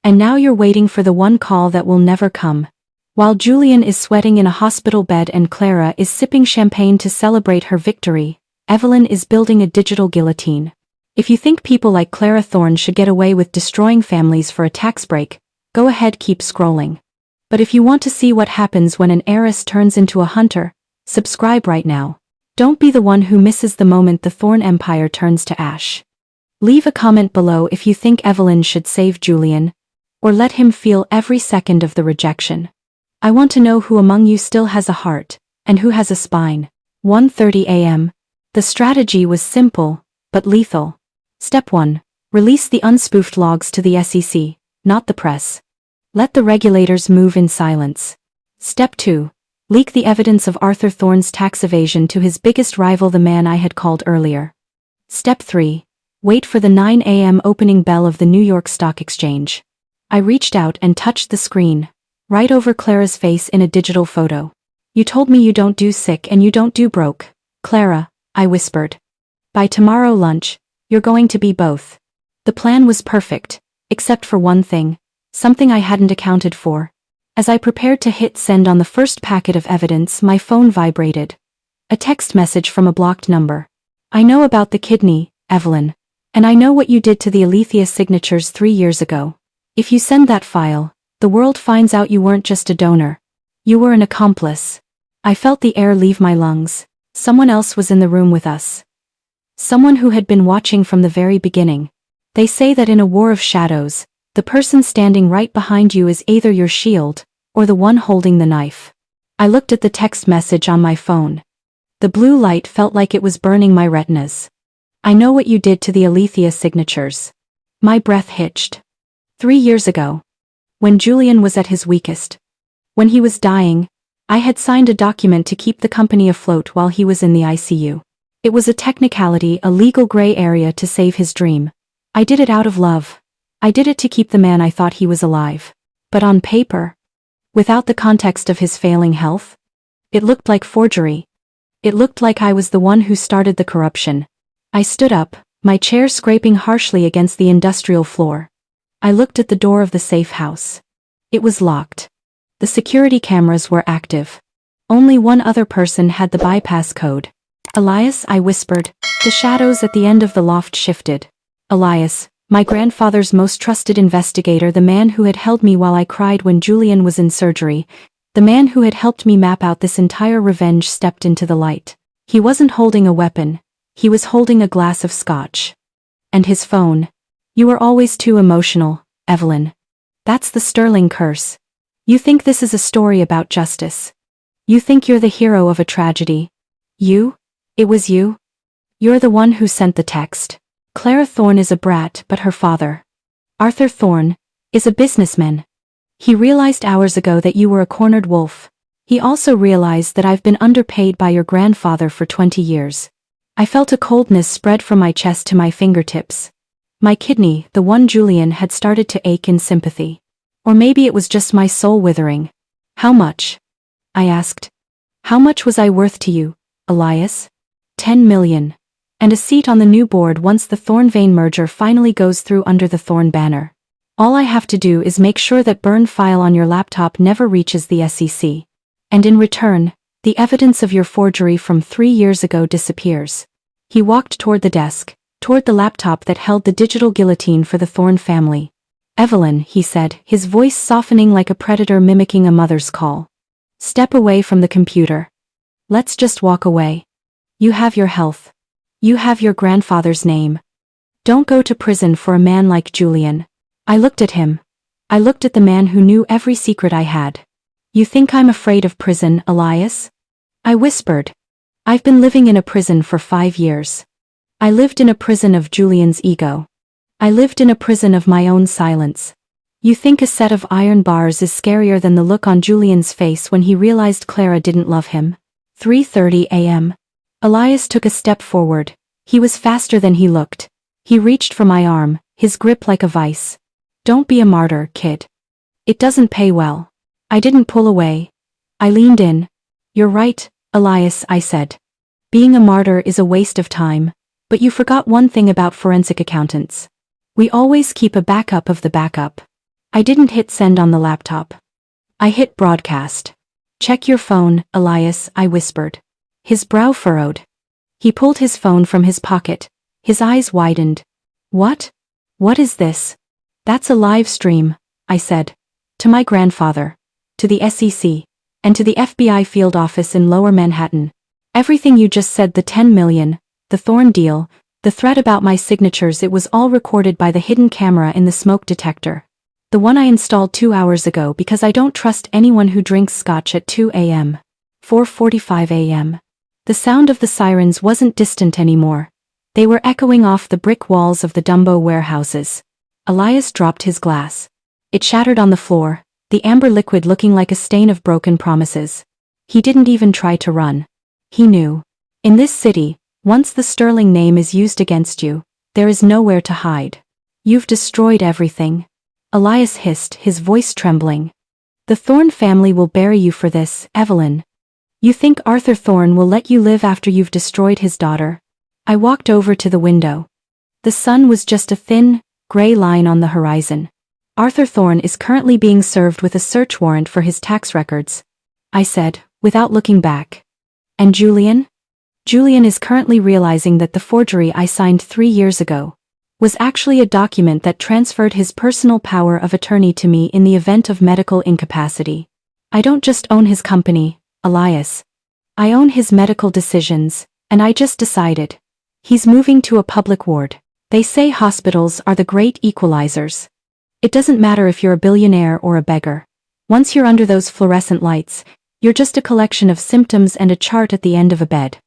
And now you're waiting for the one call that will never come. While Julian is sweating in a hospital bed and Clara is sipping champagne to celebrate her victory, Evelyn is building a digital guillotine. If you think people like Clara Thorne should get away with destroying families for a tax break, go ahead, keep scrolling. But if you want to see what happens when an heiress turns into a hunter, subscribe right now. Don't be the one who misses the moment the Thorne empire turns to ash. Leave a comment below if you think Evelyn should save Julian, or let him feel every second of the rejection. I want to know who among you still has a heart, and who has a spine. 1:30 a.m. The strategy was simple, but lethal. Step 1. Release the unspoofed logs to the SEC, not the press. Let the regulators move in silence. Step 2. Leak the evidence of Arthur Thorne's tax evasion to his biggest rival, the man I had called earlier. Step 3. Wait for the 9 a.m. opening bell of the New York Stock Exchange. I reached out and touched the screen, right over Clara's face in a digital photo. You told me you don't do sick and you don't do broke, Clara, I whispered. By tomorrow lunch, you're going to be both. The plan was perfect, except for one thing, something I hadn't accounted for. As I prepared to hit send on the first packet of evidence, my phone vibrated. A text message from a blocked number. I know about the kidney, Evelyn. And I know what you did to the Alethea signatures 3 years ago. If you send that file, the world finds out you weren't just a donor. You were an accomplice. I felt the air leave my lungs. Someone else was in the room with us. Someone who had been watching from the very beginning. They say that in a war of shadows, the person standing right behind you is either your shield, or the one holding the knife. I looked at the text message on my phone. The blue light felt like it was burning my retinas. I know what you did to the Alethea signatures. My breath hitched. 3 years ago. When Julian was at his weakest. When he was dying, I had signed a document to keep the company afloat while he was in the ICU. It was a technicality, a legal gray area to save his dream. I did it out of love. I did it to keep the man I thought he was alive. But on paper, without the context of his failing health, it looked like forgery. It looked like I was the one who started the corruption. I stood up, my chair scraping harshly against the industrial floor. I looked at the door of the safe house. It was locked. The security cameras were active. Only one other person had the bypass code. Elias, I whispered. The shadows at the end of the loft shifted. Elias, my grandfather's most trusted investigator, the man who had held me while I cried when Julian was in surgery, the man who had helped me map out this entire revenge, stepped into the light. He wasn't holding a weapon. He was holding a glass of scotch. And his phone. You were always too emotional, Evelyn. That's the Sterling curse. You think this is a story about justice. You think you're the hero of a tragedy. You? It was you? You're the one who sent the text. Clara Thorne is a brat, but her father, Arthur Thorne, is a businessman. He realized hours ago that you were a cornered wolf. He also realized that I've been underpaid by your grandfather for 20 years. I felt a coldness spread from my chest to my fingertips. My kidney, the one Julian, had started to ache in sympathy. Or maybe it was just my soul withering. How much? I asked. How much was I worth to you, Elias? 10 million. And a seat on the new board once the Thorne-Vane merger finally goes through under the Thorne banner. All I have to do is make sure that burn file on your laptop never reaches the SEC. And in return, the evidence of your forgery from 3 years ago disappears. He walked toward the desk, toward the laptop that held the digital guillotine for the Thorne family. Evelyn, he said, his voice softening like a predator mimicking a mother's call. Step away from the computer. Let's just walk away. You have your health. You have your grandfather's name. Don't go to prison for a man like Julian. I looked at him. I looked at the man who knew every secret I had. You think I'm afraid of prison, Elias? I whispered. I've been living in a prison for 5 years. I lived in a prison of Julian's ego. I lived in a prison of my own silence. You think a set of iron bars is scarier than the look on Julian's face when he realized Clara didn't love him? 3:30 a.m. Elias took a step forward. He was faster than he looked. He reached for my arm, his grip like a vice. Don't be a martyr, kid. It doesn't pay well. I didn't pull away. I leaned in. You're right, Elias, I said. Being a martyr is a waste of time. But you forgot one thing about forensic accountants. We always keep a backup of the backup. I didn't hit send on the laptop. I hit broadcast. Check your phone, Elias, I whispered. His brow furrowed. He pulled his phone from his pocket. His eyes widened. What? What is this? That's a live stream, I said. To my grandfather. To the SEC. And to the FBI field office in Lower Manhattan. Everything you just said, the 10 million, the Thorne deal, the threat about my signatures, it was all recorded by the hidden camera in the smoke detector. The one I installed 2 hours ago because I don't trust anyone who drinks scotch at 2 a.m. 4:45 a.m. The sound of the sirens wasn't distant anymore. They were echoing off the brick walls of the Dumbo warehouses. Elias dropped his glass. It shattered on the floor, the amber liquid looking like a stain of broken promises. He didn't even try to run. He knew. In this city, once the Sterling name is used against you, there is nowhere to hide. You've destroyed everything. Elias hissed, his voice trembling. The Thorne family will bury you for this, Evelyn. You think Arthur Thorne will let you live after you've destroyed his daughter? I walked over to the window. The sun was just a thin, gray line on the horizon. Arthur Thorne is currently being served with a search warrant for his tax records, I said, without looking back. And Julian? Julian is currently realizing that the forgery I signed 3 years ago was actually a document that transferred his personal power of attorney to me in the event of medical incapacity. I don't just own his company, Elias. I own his medical decisions, and I just decided. He's moving to a public ward. They say hospitals are the great equalizers. It doesn't matter if you're a billionaire or a beggar. Once you're under those fluorescent lights, you're just a collection of symptoms and a chart at the end of a bed.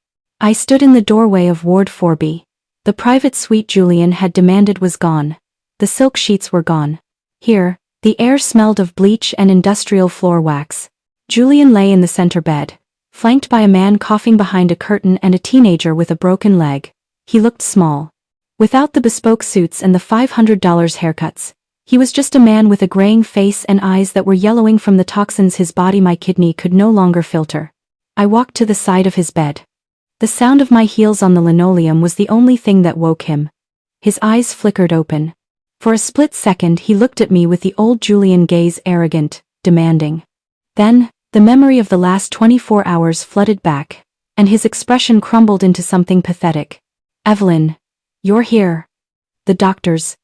I stood in the doorway of Ward 4B. The private suite Julian had demanded was gone. The silk sheets were gone. Here, the air smelled of bleach and industrial floor wax. Julian lay in the center bed, flanked by a man coughing behind a curtain and a teenager with a broken leg. He looked small. Without the bespoke suits and the $500 haircuts, he was just a man with a graying face and eyes that were yellowing from the toxins his body, my kidney, could no longer filter. I walked to the side of his bed. The sound of my heels on the linoleum was the only thing that woke him. His eyes flickered open. For a split second he looked at me with the old Julian gaze, arrogant, demanding. Then, the memory of the last 24 hours flooded back, and his expression crumbled into something pathetic. Evelyn, you're here. The doctors.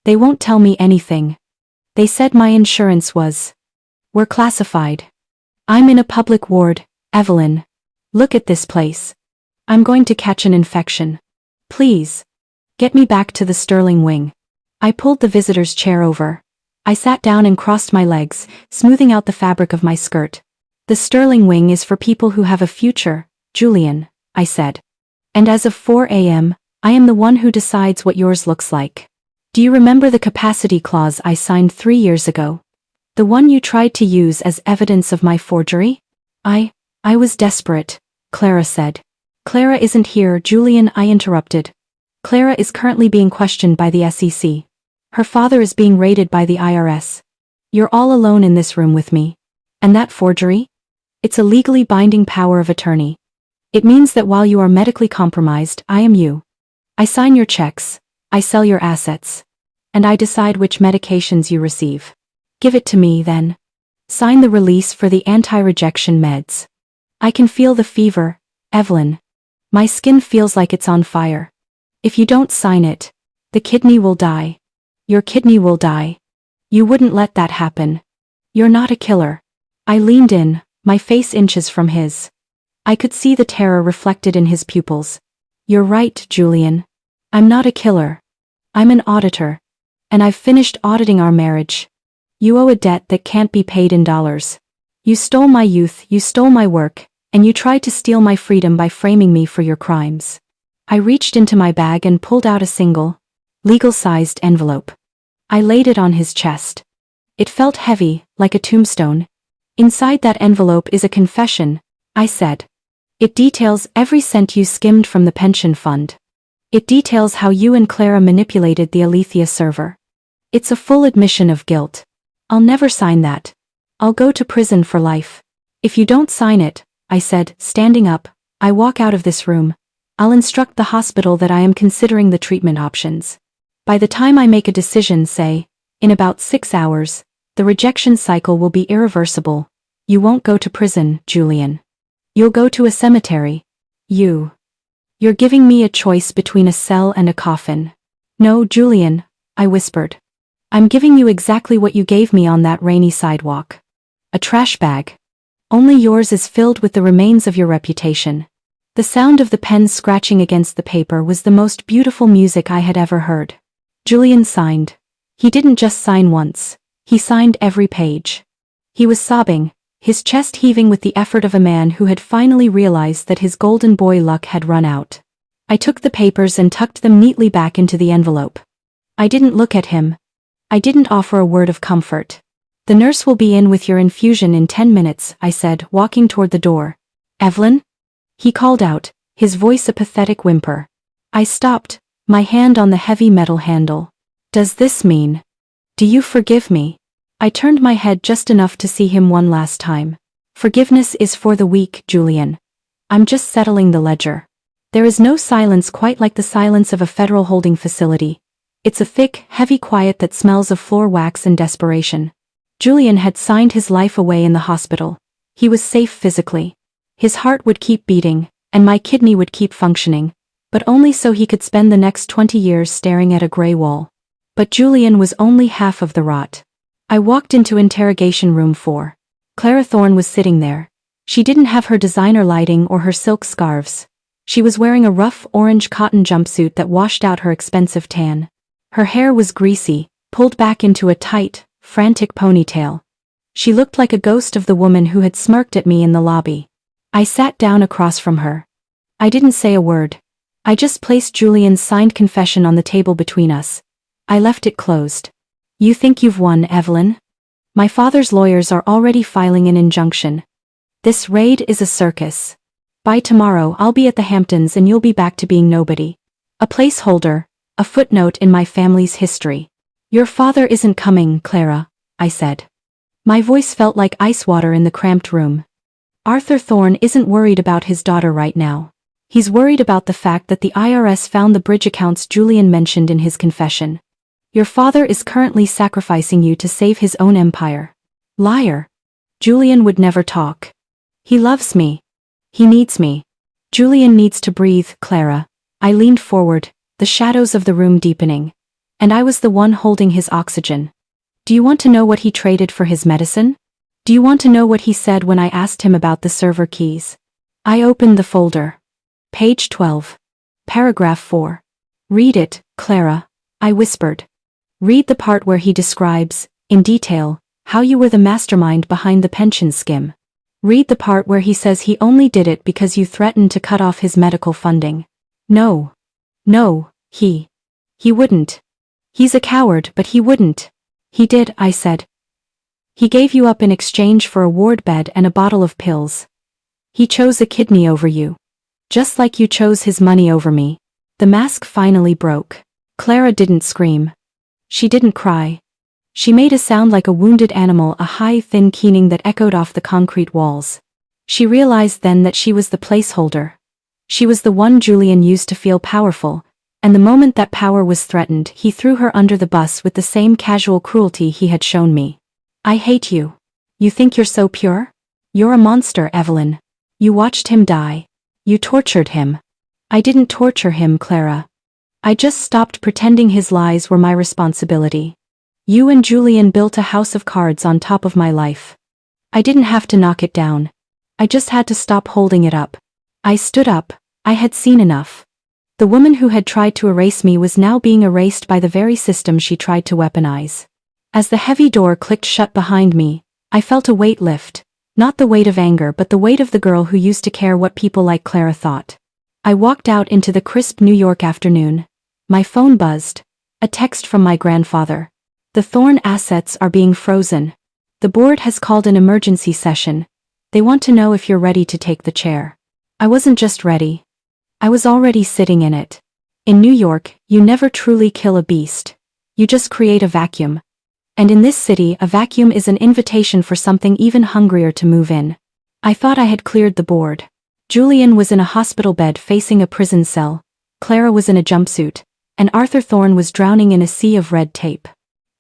They won't tell me anything. They said my insurance was. We're classified. I'm in a public ward, Evelyn. Look at this place. I'm going to catch an infection. Please. Get me back to the Sterling wing. I pulled the visitor's chair over. I sat down and crossed my legs, smoothing out the fabric of my skirt. The Sterling wing is for people who have a future, Julian, I said. And as of 4 a.m., I am the one who decides what yours looks like. Do you remember the capacity clause I signed 3 years ago? The one you tried to use as evidence of my forgery? I was desperate, Clara said. Clara isn't here, Julian, I interrupted. Clara is currently being questioned by the SEC. Her father is being raided by the IRS. You're all alone in this room with me. And that forgery? It's a legally binding power of attorney. It means that while you are medically compromised, I am you. I sign your checks, I sell your assets. And I decide which medications you receive. Give it to me, then. Sign the release for the anti-rejection meds. I can feel the fever, Evelyn. My skin feels like it's on fire. If you don't sign it, the kidney will die. Your kidney will die. You wouldn't let that happen. You're not a killer. I leaned in, my face inches from his. I could see the terror reflected in his pupils. You're right, Julian. I'm not a killer. I'm an auditor. And I've finished auditing our marriage. You owe a debt that can't be paid in dollars. You stole my youth, you stole my work, and you tried to steal my freedom by framing me for your crimes. I reached into my bag and pulled out a single, legal-sized envelope. I laid it on his chest. It felt heavy, like a tombstone. Inside that envelope is a confession, I said. It details every cent you skimmed from the pension fund. It details how you and Clara manipulated the Alethea server. It's a full admission of guilt. I'll never sign that. I'll go to prison for life. If you don't sign it, I said, standing up, I walk out of this room. I'll instruct the hospital that I am considering the treatment options. By the time I make a decision, say, in about 6 hours, the rejection cycle will be irreversible. You won't go to prison, Julian. You'll go to a cemetery. You're giving me a choice between a cell and a coffin. No, Julian, I whispered. I'm giving you exactly what you gave me on that rainy sidewalk. A trash bag. Only yours is filled with the remains of your reputation. The sound of the pen scratching against the paper was the most beautiful music I had ever heard. Julian signed. He didn't just sign once. He signed every page. He was sobbing, his chest heaving with the effort of a man who had finally realized that his golden boy luck had run out. I took the papers and tucked them neatly back into the envelope. I didn't look at him. I didn't offer a word of comfort. The nurse will be in with your infusion in 10 minutes, I said, walking toward the door. Evelyn? He called out, his voice a pathetic whimper. I stopped, my hand on the heavy metal handle. Does this mean? Do you forgive me? I turned my head just enough to see him one last time. Forgiveness is for the weak, Julian. I'm just settling the ledger. There is no silence quite like the silence of a federal holding facility. It's a thick, heavy quiet that smells of floor wax and desperation. Julian had signed his life away in the hospital. He was safe physically. His heart would keep beating, and my kidney would keep functioning, but only so he could spend the next 20 years staring at a gray wall. But Julian was only half of the rot. I walked into interrogation room 4. Clara Thorne was sitting there. She didn't have her designer lighting or her silk scarves. She was wearing a rough orange cotton jumpsuit that washed out her expensive tan. Her hair was greasy, pulled back into a tight, frantic ponytail. She looked like a ghost of the woman who had smirked at me in the lobby. I sat down across from her. I didn't say a word. I just placed Julian's signed confession on the table between us. I left it closed. You think you've won, Evelyn? My father's lawyers are already filing an injunction. This raid is a circus. By tomorrow I'll be at the Hamptons and you'll be back to being nobody. A placeholder, a footnote in my family's history. Your father isn't coming, Clara, I said. My voice felt like ice water in the cramped room. Arthur Thorne isn't worried about his daughter right now. He's worried about the fact that the IRS found the bridge accounts Julian mentioned in his confession. Your father is currently sacrificing you to save his own empire. Liar. Julian would never talk. He loves me. He needs me. Julian needs to breathe, Clara. I leaned forward, the shadows of the room deepening. And I was the one holding his oxygen. Do you want to know what he traded for his medicine? Do you want to know what he said when I asked him about the server keys? I opened the folder. Page 12. Paragraph 4. Read it, Clara, I whispered. Read the part where he describes, in detail, how you were the mastermind behind the pension scheme. Read the part where he says he only did it because you threatened to cut off his medical funding. No. No, he wouldn't. He's a coward, but he wouldn't. He did, I said. He gave you up in exchange for a ward bed and a bottle of pills. He chose a kidney over you. Just like you chose his money over me. The mask finally broke. Clara didn't scream. She didn't cry. She made a sound like a wounded animal, a high, thin keening that echoed off the concrete walls. She realized then that she was the placeholder. She was the one Julian used to feel powerful, and the moment that power was threatened, he threw her under the bus with the same casual cruelty he had shown me. I hate you. You think you're so pure? You're a monster, Evelyn. You watched him die. You tortured him. I didn't torture him, Clara. I just stopped pretending his lies were my responsibility. You and Julian built a house of cards on top of my life. I didn't have to knock it down. I just had to stop holding it up. I stood up. I had seen enough. The woman who had tried to erase me was now being erased by the very system she tried to weaponize. As the heavy door clicked shut behind me, I felt a weight lift, not the weight of anger but the weight of the girl who used to care what people like Clara thought. I walked out into the crisp New York afternoon. My phone buzzed. A text from my grandfather. The Thorn assets are being frozen. The board has called an emergency session. They want to know if you're ready to take the chair. I wasn't just ready. I was already sitting in it. In New York, you never truly kill a beast. You just create a vacuum. And in this city, a vacuum is an invitation for something even hungrier to move in. I thought I had cleared the board. Julian was in a hospital bed facing a prison cell. Clara was in a jumpsuit. And Arthur Thorne was drowning in a sea of red tape.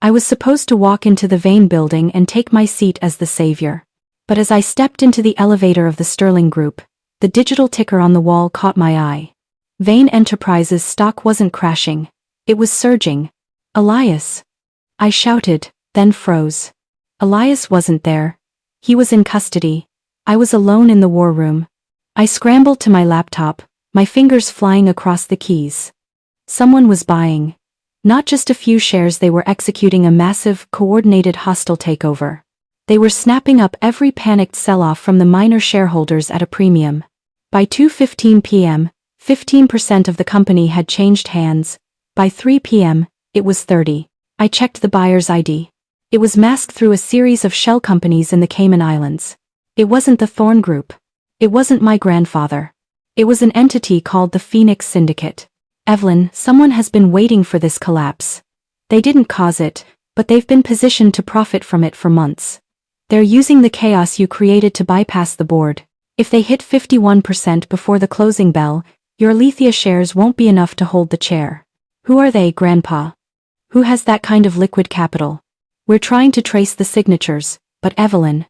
I was supposed to walk into the Vane building and take my seat as the savior. But as I stepped into the elevator of the Sterling Group, the digital ticker on the wall caught my eye. Vane Enterprises stock wasn't crashing. It was surging. Elias. I shouted, then froze. Elias wasn't there. He was in custody. I was alone in the war room. I scrambled to my laptop, my fingers flying across the keys. Someone was buying. Not just a few shares, they were executing a massive, coordinated hostile takeover. They were snapping up every panicked sell-off from the minor shareholders at a premium. By 2:15 p.m., 15% of the company had changed hands. By 3 p.m., it was 30. I checked the buyer's ID. It was masked through a series of shell companies in the Cayman Islands. It wasn't the Thorne Group. It wasn't my grandfather. It was an entity called the Phoenix Syndicate. Evelyn, someone has been waiting for this collapse. They didn't cause it, but they've been positioned to profit from it for months. They're using the chaos you created to bypass the board. If they hit 51% before the closing bell, your Alethea shares won't be enough to hold the chair. Who are they, Grandpa? Who has that kind of liquid capital? We're trying to trace the signatures, but Evelyn.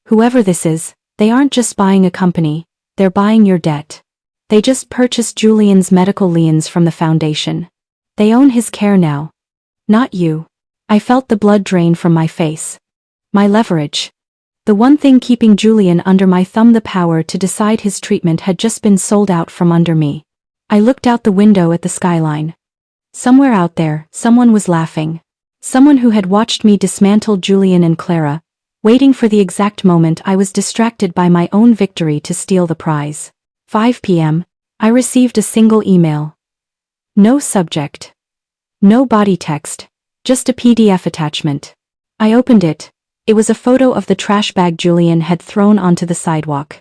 Whoever this is, they aren't just buying a company, they're buying your debt. They just purchased Julian's medical liens from the foundation. They own his care now. Not you. I felt the blood drain from my face. My leverage. The one thing keeping Julian under my thumb, the power to decide his treatment, had just been sold out from under me. I looked out the window at the skyline. Somewhere out there, someone was laughing. Someone who had watched me dismantle Julian and Clara, waiting for the exact moment I was distracted by my own victory to steal the prize. 5 p.m., I received a single email. No subject. No body text. Just a PDF attachment. I opened it. It was a photo of the trash bag Julian had thrown onto the sidewalk.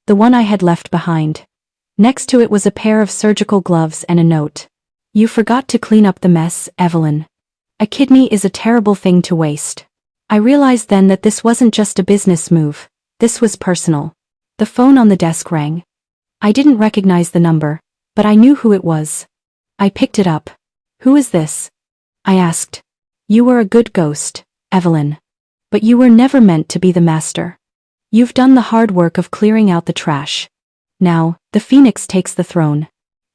The one I had left behind. Next to it was a pair of surgical gloves and a note. You forgot to clean up the mess, Evelyn. A kidney is a terrible thing to waste. I realized then that this wasn't just a business move. This was personal. The phone on the desk rang. I didn't recognize the number, but I knew who it was. I picked it up. Who is this? I asked. You were a good ghost, Evelyn. But you were never meant to be the master. You've done the hard work of clearing out the trash. Now, the phoenix takes the throne.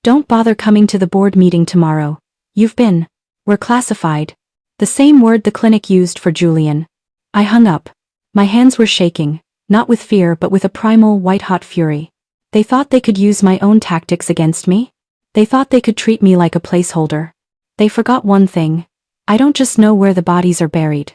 Don't bother coming to the board meeting tomorrow. We're classified. The same word the clinic used for Julian. I hung up. My hands were shaking, not with fear but with a primal white-hot fury. They thought they could use my own tactics against me? They thought they could treat me like a placeholder. They forgot one thing. I don't just know where the bodies are buried.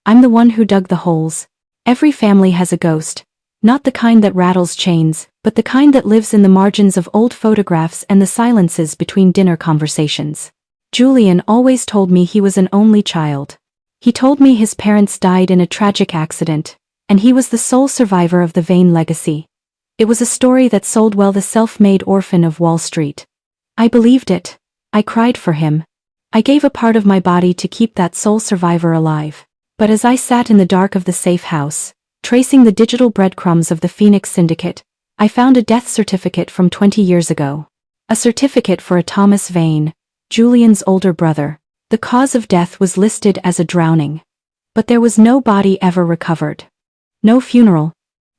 I'm the one who dug the holes. Every family has a ghost. Not the kind that rattles chains, but the kind that lives in the margins of old photographs and the silences between dinner conversations. Julian always told me he was an only child. He told me his parents died in a tragic accident, and he was the sole survivor of the Vane legacy. It was a story that sold well, the self-made orphan of Wall Street. I believed it. I cried for him. I gave a part of my body to keep that sole survivor alive. But as I sat in the dark of the safe house, tracing the digital breadcrumbs of the Phoenix Syndicate, I found a death certificate from 20 years ago. A certificate for a Thomas Vane, Julian's older brother. The cause of death was listed as a drowning. But there was no body ever recovered. No funeral.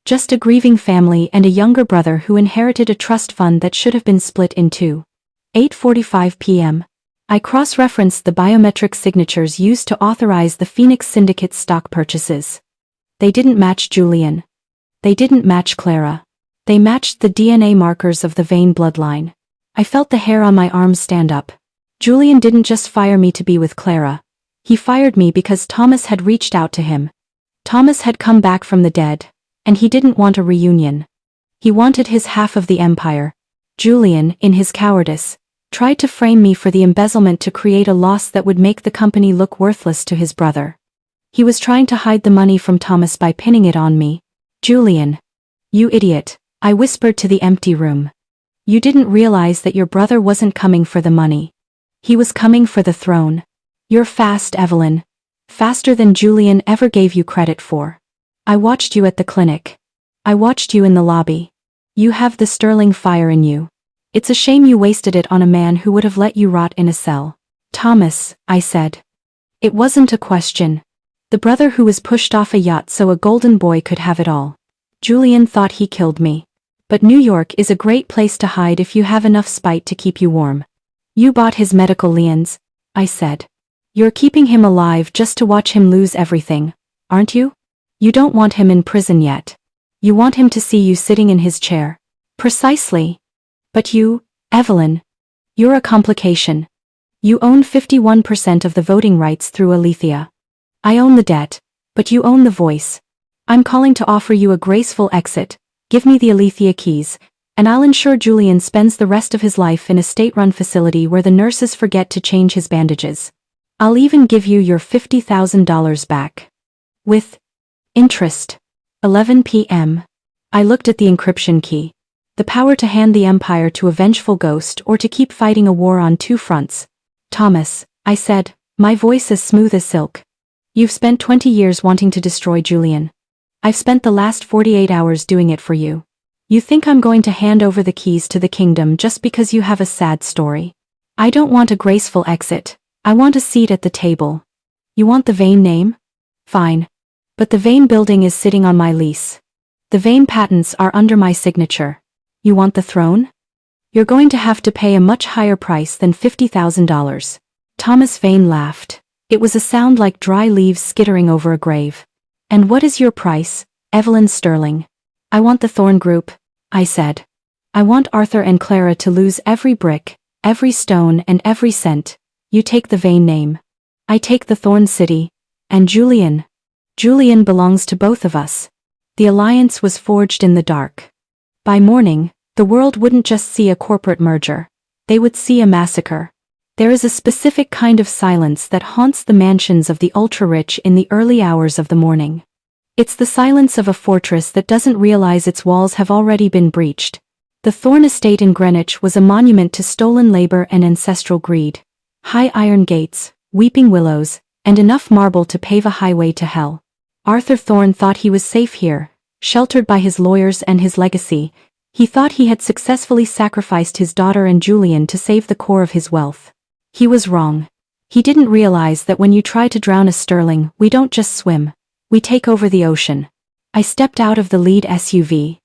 Just a grieving family and a younger brother who inherited a trust fund that should have been split in two. 8:45 p.m. I cross-referenced the biometric signatures used to authorize the Phoenix Syndicate's stock purchases. They didn't match Julian. They didn't match Clara. They matched the DNA markers of the Vane bloodline. I felt the hair on my arms stand up. Julian didn't just fire me to be with Clara. He fired me because Thomas had reached out to him. Thomas had come back from the dead, and he didn't want a reunion. He wanted his half of the empire. Julian, in his cowardice, tried to frame me for the embezzlement to create a loss that would make the company look worthless to his brother. He was trying to hide the money from Thomas by pinning it on me. Julian. You idiot, I whispered to the empty room. You didn't realize that your brother wasn't coming for the money. He was coming for the throne. You're fast, Evelyn. Faster than Julian ever gave you credit for. I watched you at the clinic. I watched you in the lobby. You have the sterling fire in you. It's a shame you wasted it on a man who would have let you rot in a cell. Thomas, I said. It wasn't a question. The brother who was pushed off a yacht so a golden boy could have it all. Julian thought he killed me. But New York is a great place to hide if you have enough spite to keep you warm. You bought his medical liens, I said. You're keeping him alive just to watch him lose everything, aren't you? You don't want him in prison yet. You want him to see you sitting in his chair. Precisely. But you, Evelyn, you're a complication. You own 51% of the voting rights through Alethea. I own the debt, but you own the voice. I'm calling to offer you a graceful exit. Give me the Alethea keys, and I'll ensure Julian spends the rest of his life in a state-run facility where the nurses forget to change his bandages. I'll even give you your $50,000 back. With interest. 11 p.m. I looked at the encryption key. The power to hand the empire to a vengeful ghost or to keep fighting a war on two fronts. Thomas, I said, my voice as smooth as silk. You've spent 20 years wanting to destroy Julian. I've spent the last 48 hours doing it for you. You think I'm going to hand over the keys to the kingdom just because you have a sad story? I don't want a graceful exit. I want a seat at the table. You want the Vane name? Fine. But the Vane building is sitting on my lease. The Vane patents are under my signature. You want the throne? You're going to have to pay a much higher price than $50,000. Thomas Vane laughed. It was a sound like dry leaves skittering over a grave. And what is your price, Evelyn Sterling? I want the Thorn Group, I said. I want Arthur and Clara to lose every brick, every stone and every cent. You take the Vane name. I take the Thorn City. And Julian. Julian belongs to both of us. The alliance was forged in the dark. By morning, the world wouldn't just see a corporate merger. They would see a massacre. There is a specific kind of silence that haunts the mansions of the ultra-rich in the early hours of the morning. It's the silence of a fortress that doesn't realize its walls have already been breached. The Thorn estate in Greenwich was a monument to stolen labor and ancestral greed. High iron gates, weeping willows, and enough marble to pave a highway to hell. Arthur Thorn thought he was safe here, sheltered by his lawyers and his legacy. He thought he had successfully sacrificed his daughter and Julian to save the core of his wealth. He was wrong. He didn't realize that when you try to drown a sterling, we don't just swim. We take over the ocean. I stepped out of the lead SUV.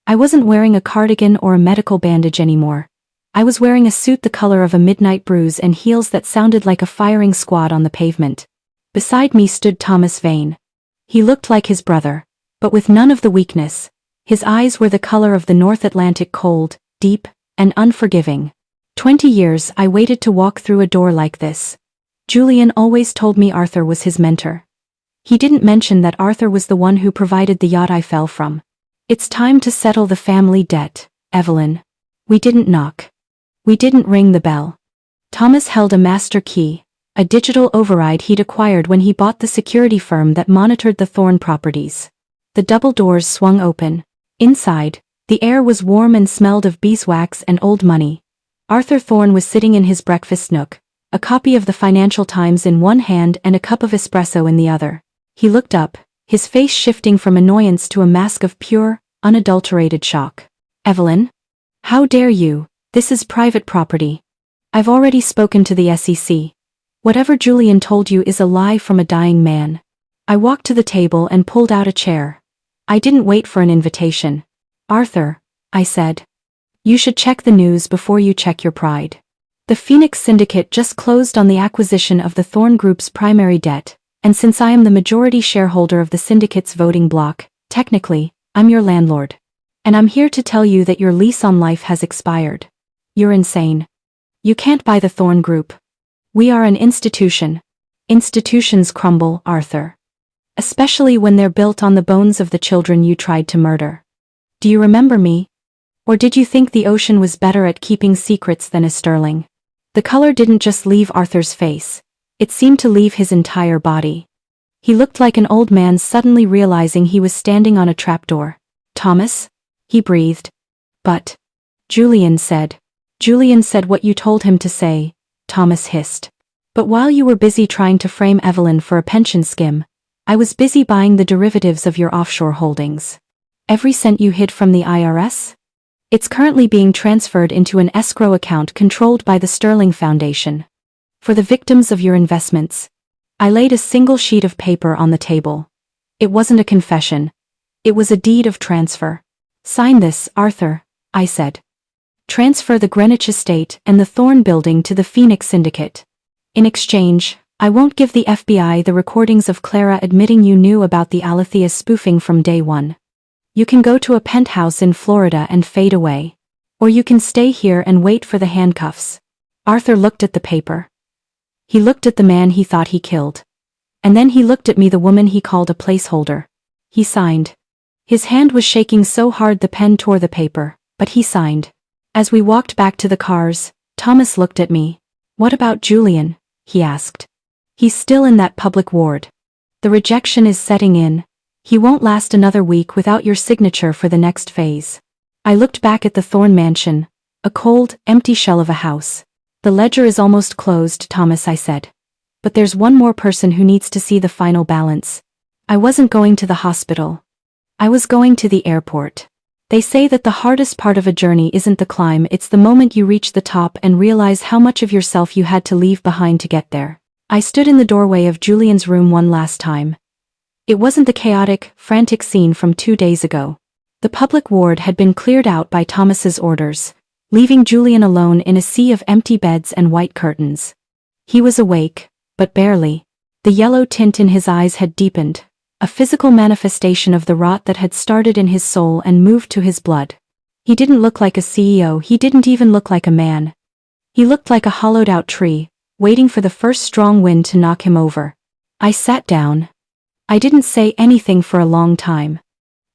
I wasn't wearing a cardigan or a medical bandage anymore. I was wearing a suit the color of a midnight bruise and heels that sounded like a firing squad on the pavement. Beside me stood Thomas Vane. He looked like his brother, but with none of the weakness. His eyes were the color of the North Atlantic, cold, deep, and unforgiving. 20 years I waited to walk through a door like this. Julian always told me Arthur was his mentor. He didn't mention that Arthur was the one who provided the yacht I fell from. It's time to settle the family debt, Evelyn. We didn't knock. We didn't ring the bell. Thomas held a master key, a digital override he'd acquired when he bought the security firm that monitored the Thorne properties. The double doors swung open. Inside, the air was warm and smelled of beeswax and old money. Arthur Thorne was sitting in his breakfast nook, a copy of the Financial Times in one hand and a cup of espresso in the other. He looked up, his face shifting from annoyance to a mask of pure, unadulterated shock. Evelyn? How dare you? This is private property. I've already spoken to the SEC. Whatever Julian told you is a lie from a dying man. I walked to the table and pulled out a chair. I didn't wait for an invitation. Arthur, I said. You should check the news before you check your pride. The Phoenix Syndicate just closed on the acquisition of the Thorne Group's primary debt, and since I am the majority shareholder of the syndicate's voting bloc, technically, I'm your landlord. And I'm here to tell you that your lease on life has expired. You're insane. You can't buy the Thorne Group. We are an institution. Institutions crumble, Arthur. Especially when they're built on the bones of the children you tried to murder. Do you remember me? Or did you think the ocean was better at keeping secrets than a sterling? The color didn't just leave Arthur's face. It seemed to leave his entire body. He looked like an old man suddenly realizing he was standing on a trapdoor. Thomas? He breathed. But. Julian said. Julian said what you told him to say, Thomas hissed. But while you were busy trying to frame Evelyn for a pension scheme, I was busy buying the derivatives of your offshore holdings. Every cent you hid from the IRS? It's currently being transferred into an escrow account controlled by the Sterling Foundation. For the victims of your investments. I laid a single sheet of paper on the table. It wasn't a confession. It was a deed of transfer. Sign this, Arthur, I said. Transfer the Greenwich estate and the Thorne building to the Phoenix Syndicate. In exchange, I won't give the FBI the recordings of Clara admitting you knew about the Alethea spoofing from day one. You can go to a penthouse in Florida and fade away. Or you can stay here and wait for the handcuffs. Arthur looked at the paper. He looked at the man he thought he killed. And then he looked at me, the woman he called a placeholder. He signed. His hand was shaking so hard the pen tore the paper, but he signed. As we walked back to the cars, Thomas looked at me. What about Julian? He asked. He's still in that public ward. The rejection is setting in. He won't last another week without your signature for the next phase. I looked back at the Thorne mansion, a cold, empty shell of a house. The ledger is almost closed, Thomas, I said. But there's one more person who needs to see the final balance. I wasn't going to the hospital. I was going to the airport. They say that the hardest part of a journey isn't the climb, it's the moment you reach the top and realize how much of yourself you had to leave behind to get there. I stood in the doorway of Julian's room one last time. It wasn't the chaotic, frantic scene from 2 days ago. The public ward had been cleared out by Thomas's orders, leaving Julian alone in a sea of empty beds and white curtains. He was awake, but barely. The yellow tint in his eyes had deepened, a physical manifestation of the rot that had started in his soul and moved to his blood. He didn't look like a CEO, he didn't even look like a man. He looked like a hollowed-out tree, waiting for the first strong wind to knock him over. I sat down. I didn't say anything for a long time.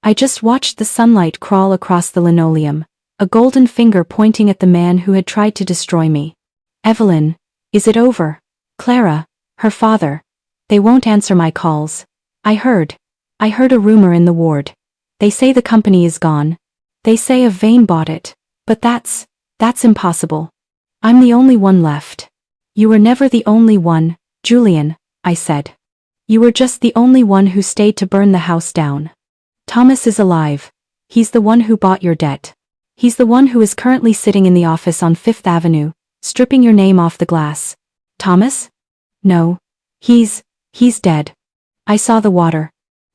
I just watched the sunlight crawl across the linoleum, a golden finger pointing at the man who had tried to destroy me. Evelyn, is it over? Clara, her father. They won't answer my calls. I heard a rumor in the ward. They say the company is gone. They say a Vane bought it. But that's impossible. I'm the only one left. You were never the only one, Julian, I said. You were just the only one who stayed to burn the house down. Thomas is alive. He's the one who bought your debt. He's the one who is currently sitting in the office on Fifth Avenue, stripping your name off the glass. Thomas? No. He's dead. I saw the water.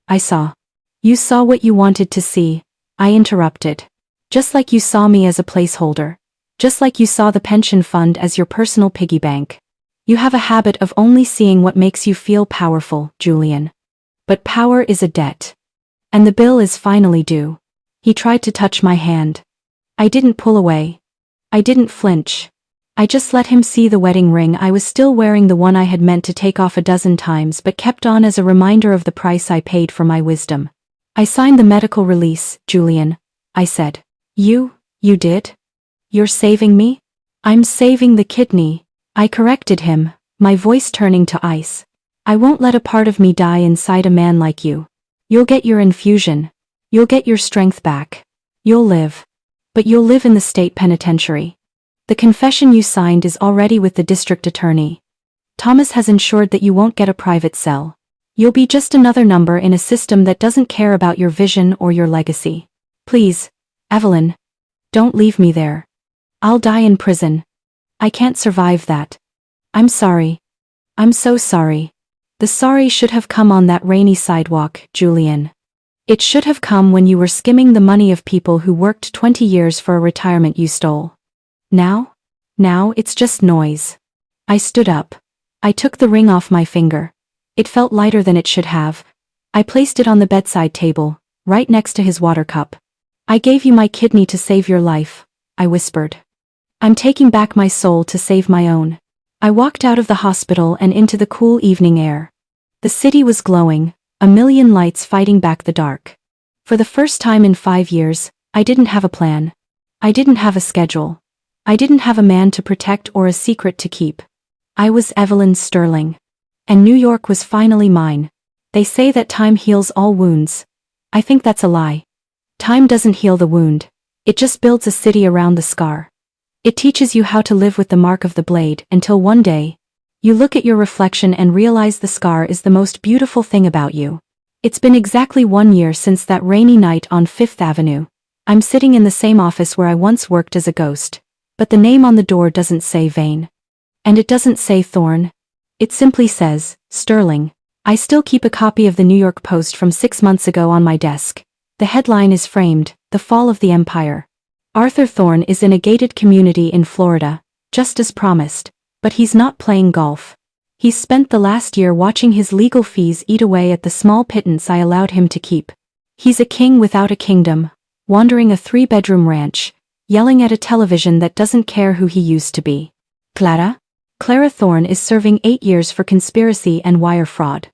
I saw. You saw what you wanted to see, I interrupted. Just like you saw me as a placeholder. Just like you saw the pension fund as your personal piggy bank. You have a habit of only seeing what makes you feel powerful, Julian. But power is a debt. And the bill is finally due. He tried to touch my hand. I didn't pull away. I didn't flinch. I just let him see the wedding ring. I was still wearing the one I had meant to take off a dozen times but kept on as a reminder of the price I paid for my wisdom. I signed the medical release, Julian, I said. You did? You're saving me? I'm saving the kidney, I corrected him, my voice turning to ice. I won't let a part of me die inside a man like you. You'll get your infusion. You'll get your strength back. You'll live. But you'll live in the state penitentiary. The confession you signed is already with the district attorney. Thomas has ensured that you won't get a private cell. You'll be just another number in a system that doesn't care about your vision or your legacy. Please, Evelyn, don't leave me there. I'll die in prison. I can't survive that. I'm sorry. I'm so sorry. The sorry should have come on that rainy sidewalk, Julian. It should have come when you were skimming the money of people who worked 20 years for a retirement you stole. Now it's just noise. I stood up. I took the ring off my finger. It felt lighter than it should have. I placed it on the bedside table, right next to his water cup. I gave you my kidney to save your life, I whispered. I'm taking back my soul to save my own. I walked out of the hospital and into the cool evening air. The city was glowing, a million lights fighting back the dark. For the first time in 5 years, I didn't have a plan. I didn't have a schedule. I didn't have a man to protect or a secret to keep. I was Evelyn Sterling. And New York was finally mine. They say that time heals all wounds. I think that's a lie. Time doesn't heal the wound. It just builds a city around the scar. It teaches you how to live with the mark of the blade until one day, you look at your reflection and realize the scar is the most beautiful thing about you. It's been exactly 1 year since that rainy night on Fifth Avenue. I'm sitting in the same office where I once worked as a ghost. But the name on the door doesn't say Vane. And it doesn't say Thorne. It simply says, Sterling. I still keep a copy of the New York Post from 6 months ago on my desk. The headline is framed, The Fall of the Empire. Arthur Thorne is in a gated community in Florida, just as promised, but he's not playing golf. He's spent the last year watching his legal fees eat away at the small pittance I allowed him to keep. He's a king without a kingdom, wandering a 3-bedroom ranch, yelling at a television that doesn't care who he used to be. Clara Thorne is serving 8 years for conspiracy and wire fraud.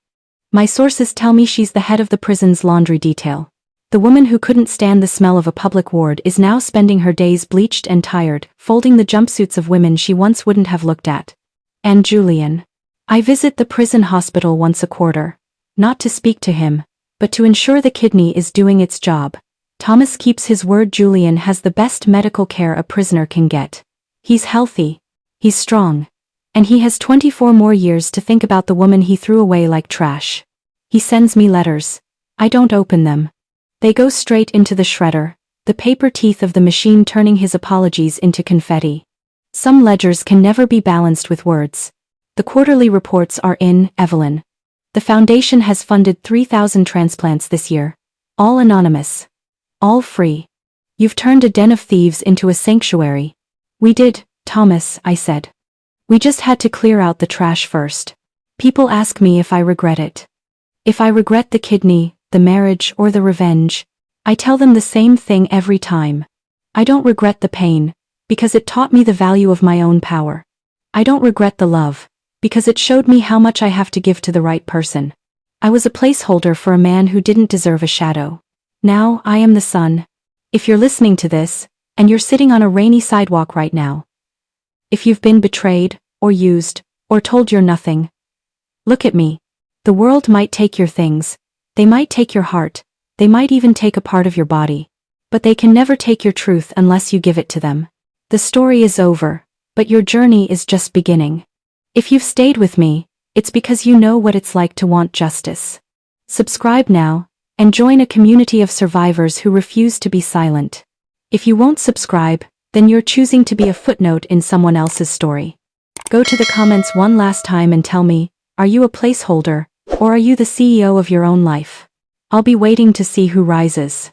My sources tell me she's the head of the prison's laundry detail. The woman who couldn't stand the smell of a public ward is now spending her days bleached and tired, folding the jumpsuits of women she once wouldn't have looked at. And Julian. I visit the prison hospital once a quarter. Not to speak to him, but to ensure the kidney is doing its job. Thomas keeps his word. Julian has the best medical care a prisoner can get. He's healthy. He's strong. And he has 24 more years to think about the woman he threw away like trash. He sends me letters. I don't open them. They go straight into the shredder, the paper teeth of the machine turning his apologies into confetti. Some ledgers can never be balanced with words. The quarterly reports are in, Evelyn. The foundation has funded 3,000 transplants this year. All anonymous. All free. You've turned a den of thieves into a sanctuary. We did, Thomas, I said. We just had to clear out the trash first. People ask me if I regret it. If I regret the kidney, the marriage, or the revenge. I tell them the same thing every time. I don't regret the pain, because it taught me the value of my own power. I don't regret the love, because it showed me how much I have to give to the right person. I was a placeholder for a man who didn't deserve a shadow. Now I am the sun. If you're listening to this, and you're sitting on a rainy sidewalk right now, if you've been betrayed, or used, or told you're nothing, look at me. The world might take your things. They might take your heart. They might even take a part of your body. But they can never take your truth unless you give it to them. The story is over, but your journey is just beginning. If you've stayed with me, it's because you know what it's like to want justice. Subscribe now, and join a community of survivors who refuse to be silent. If you won't subscribe, then you're choosing to be a footnote in someone else's story. Go to the comments one last time and tell me, Are you a placeholder, or are you the CEO of your own life? I'll be waiting to see who rises.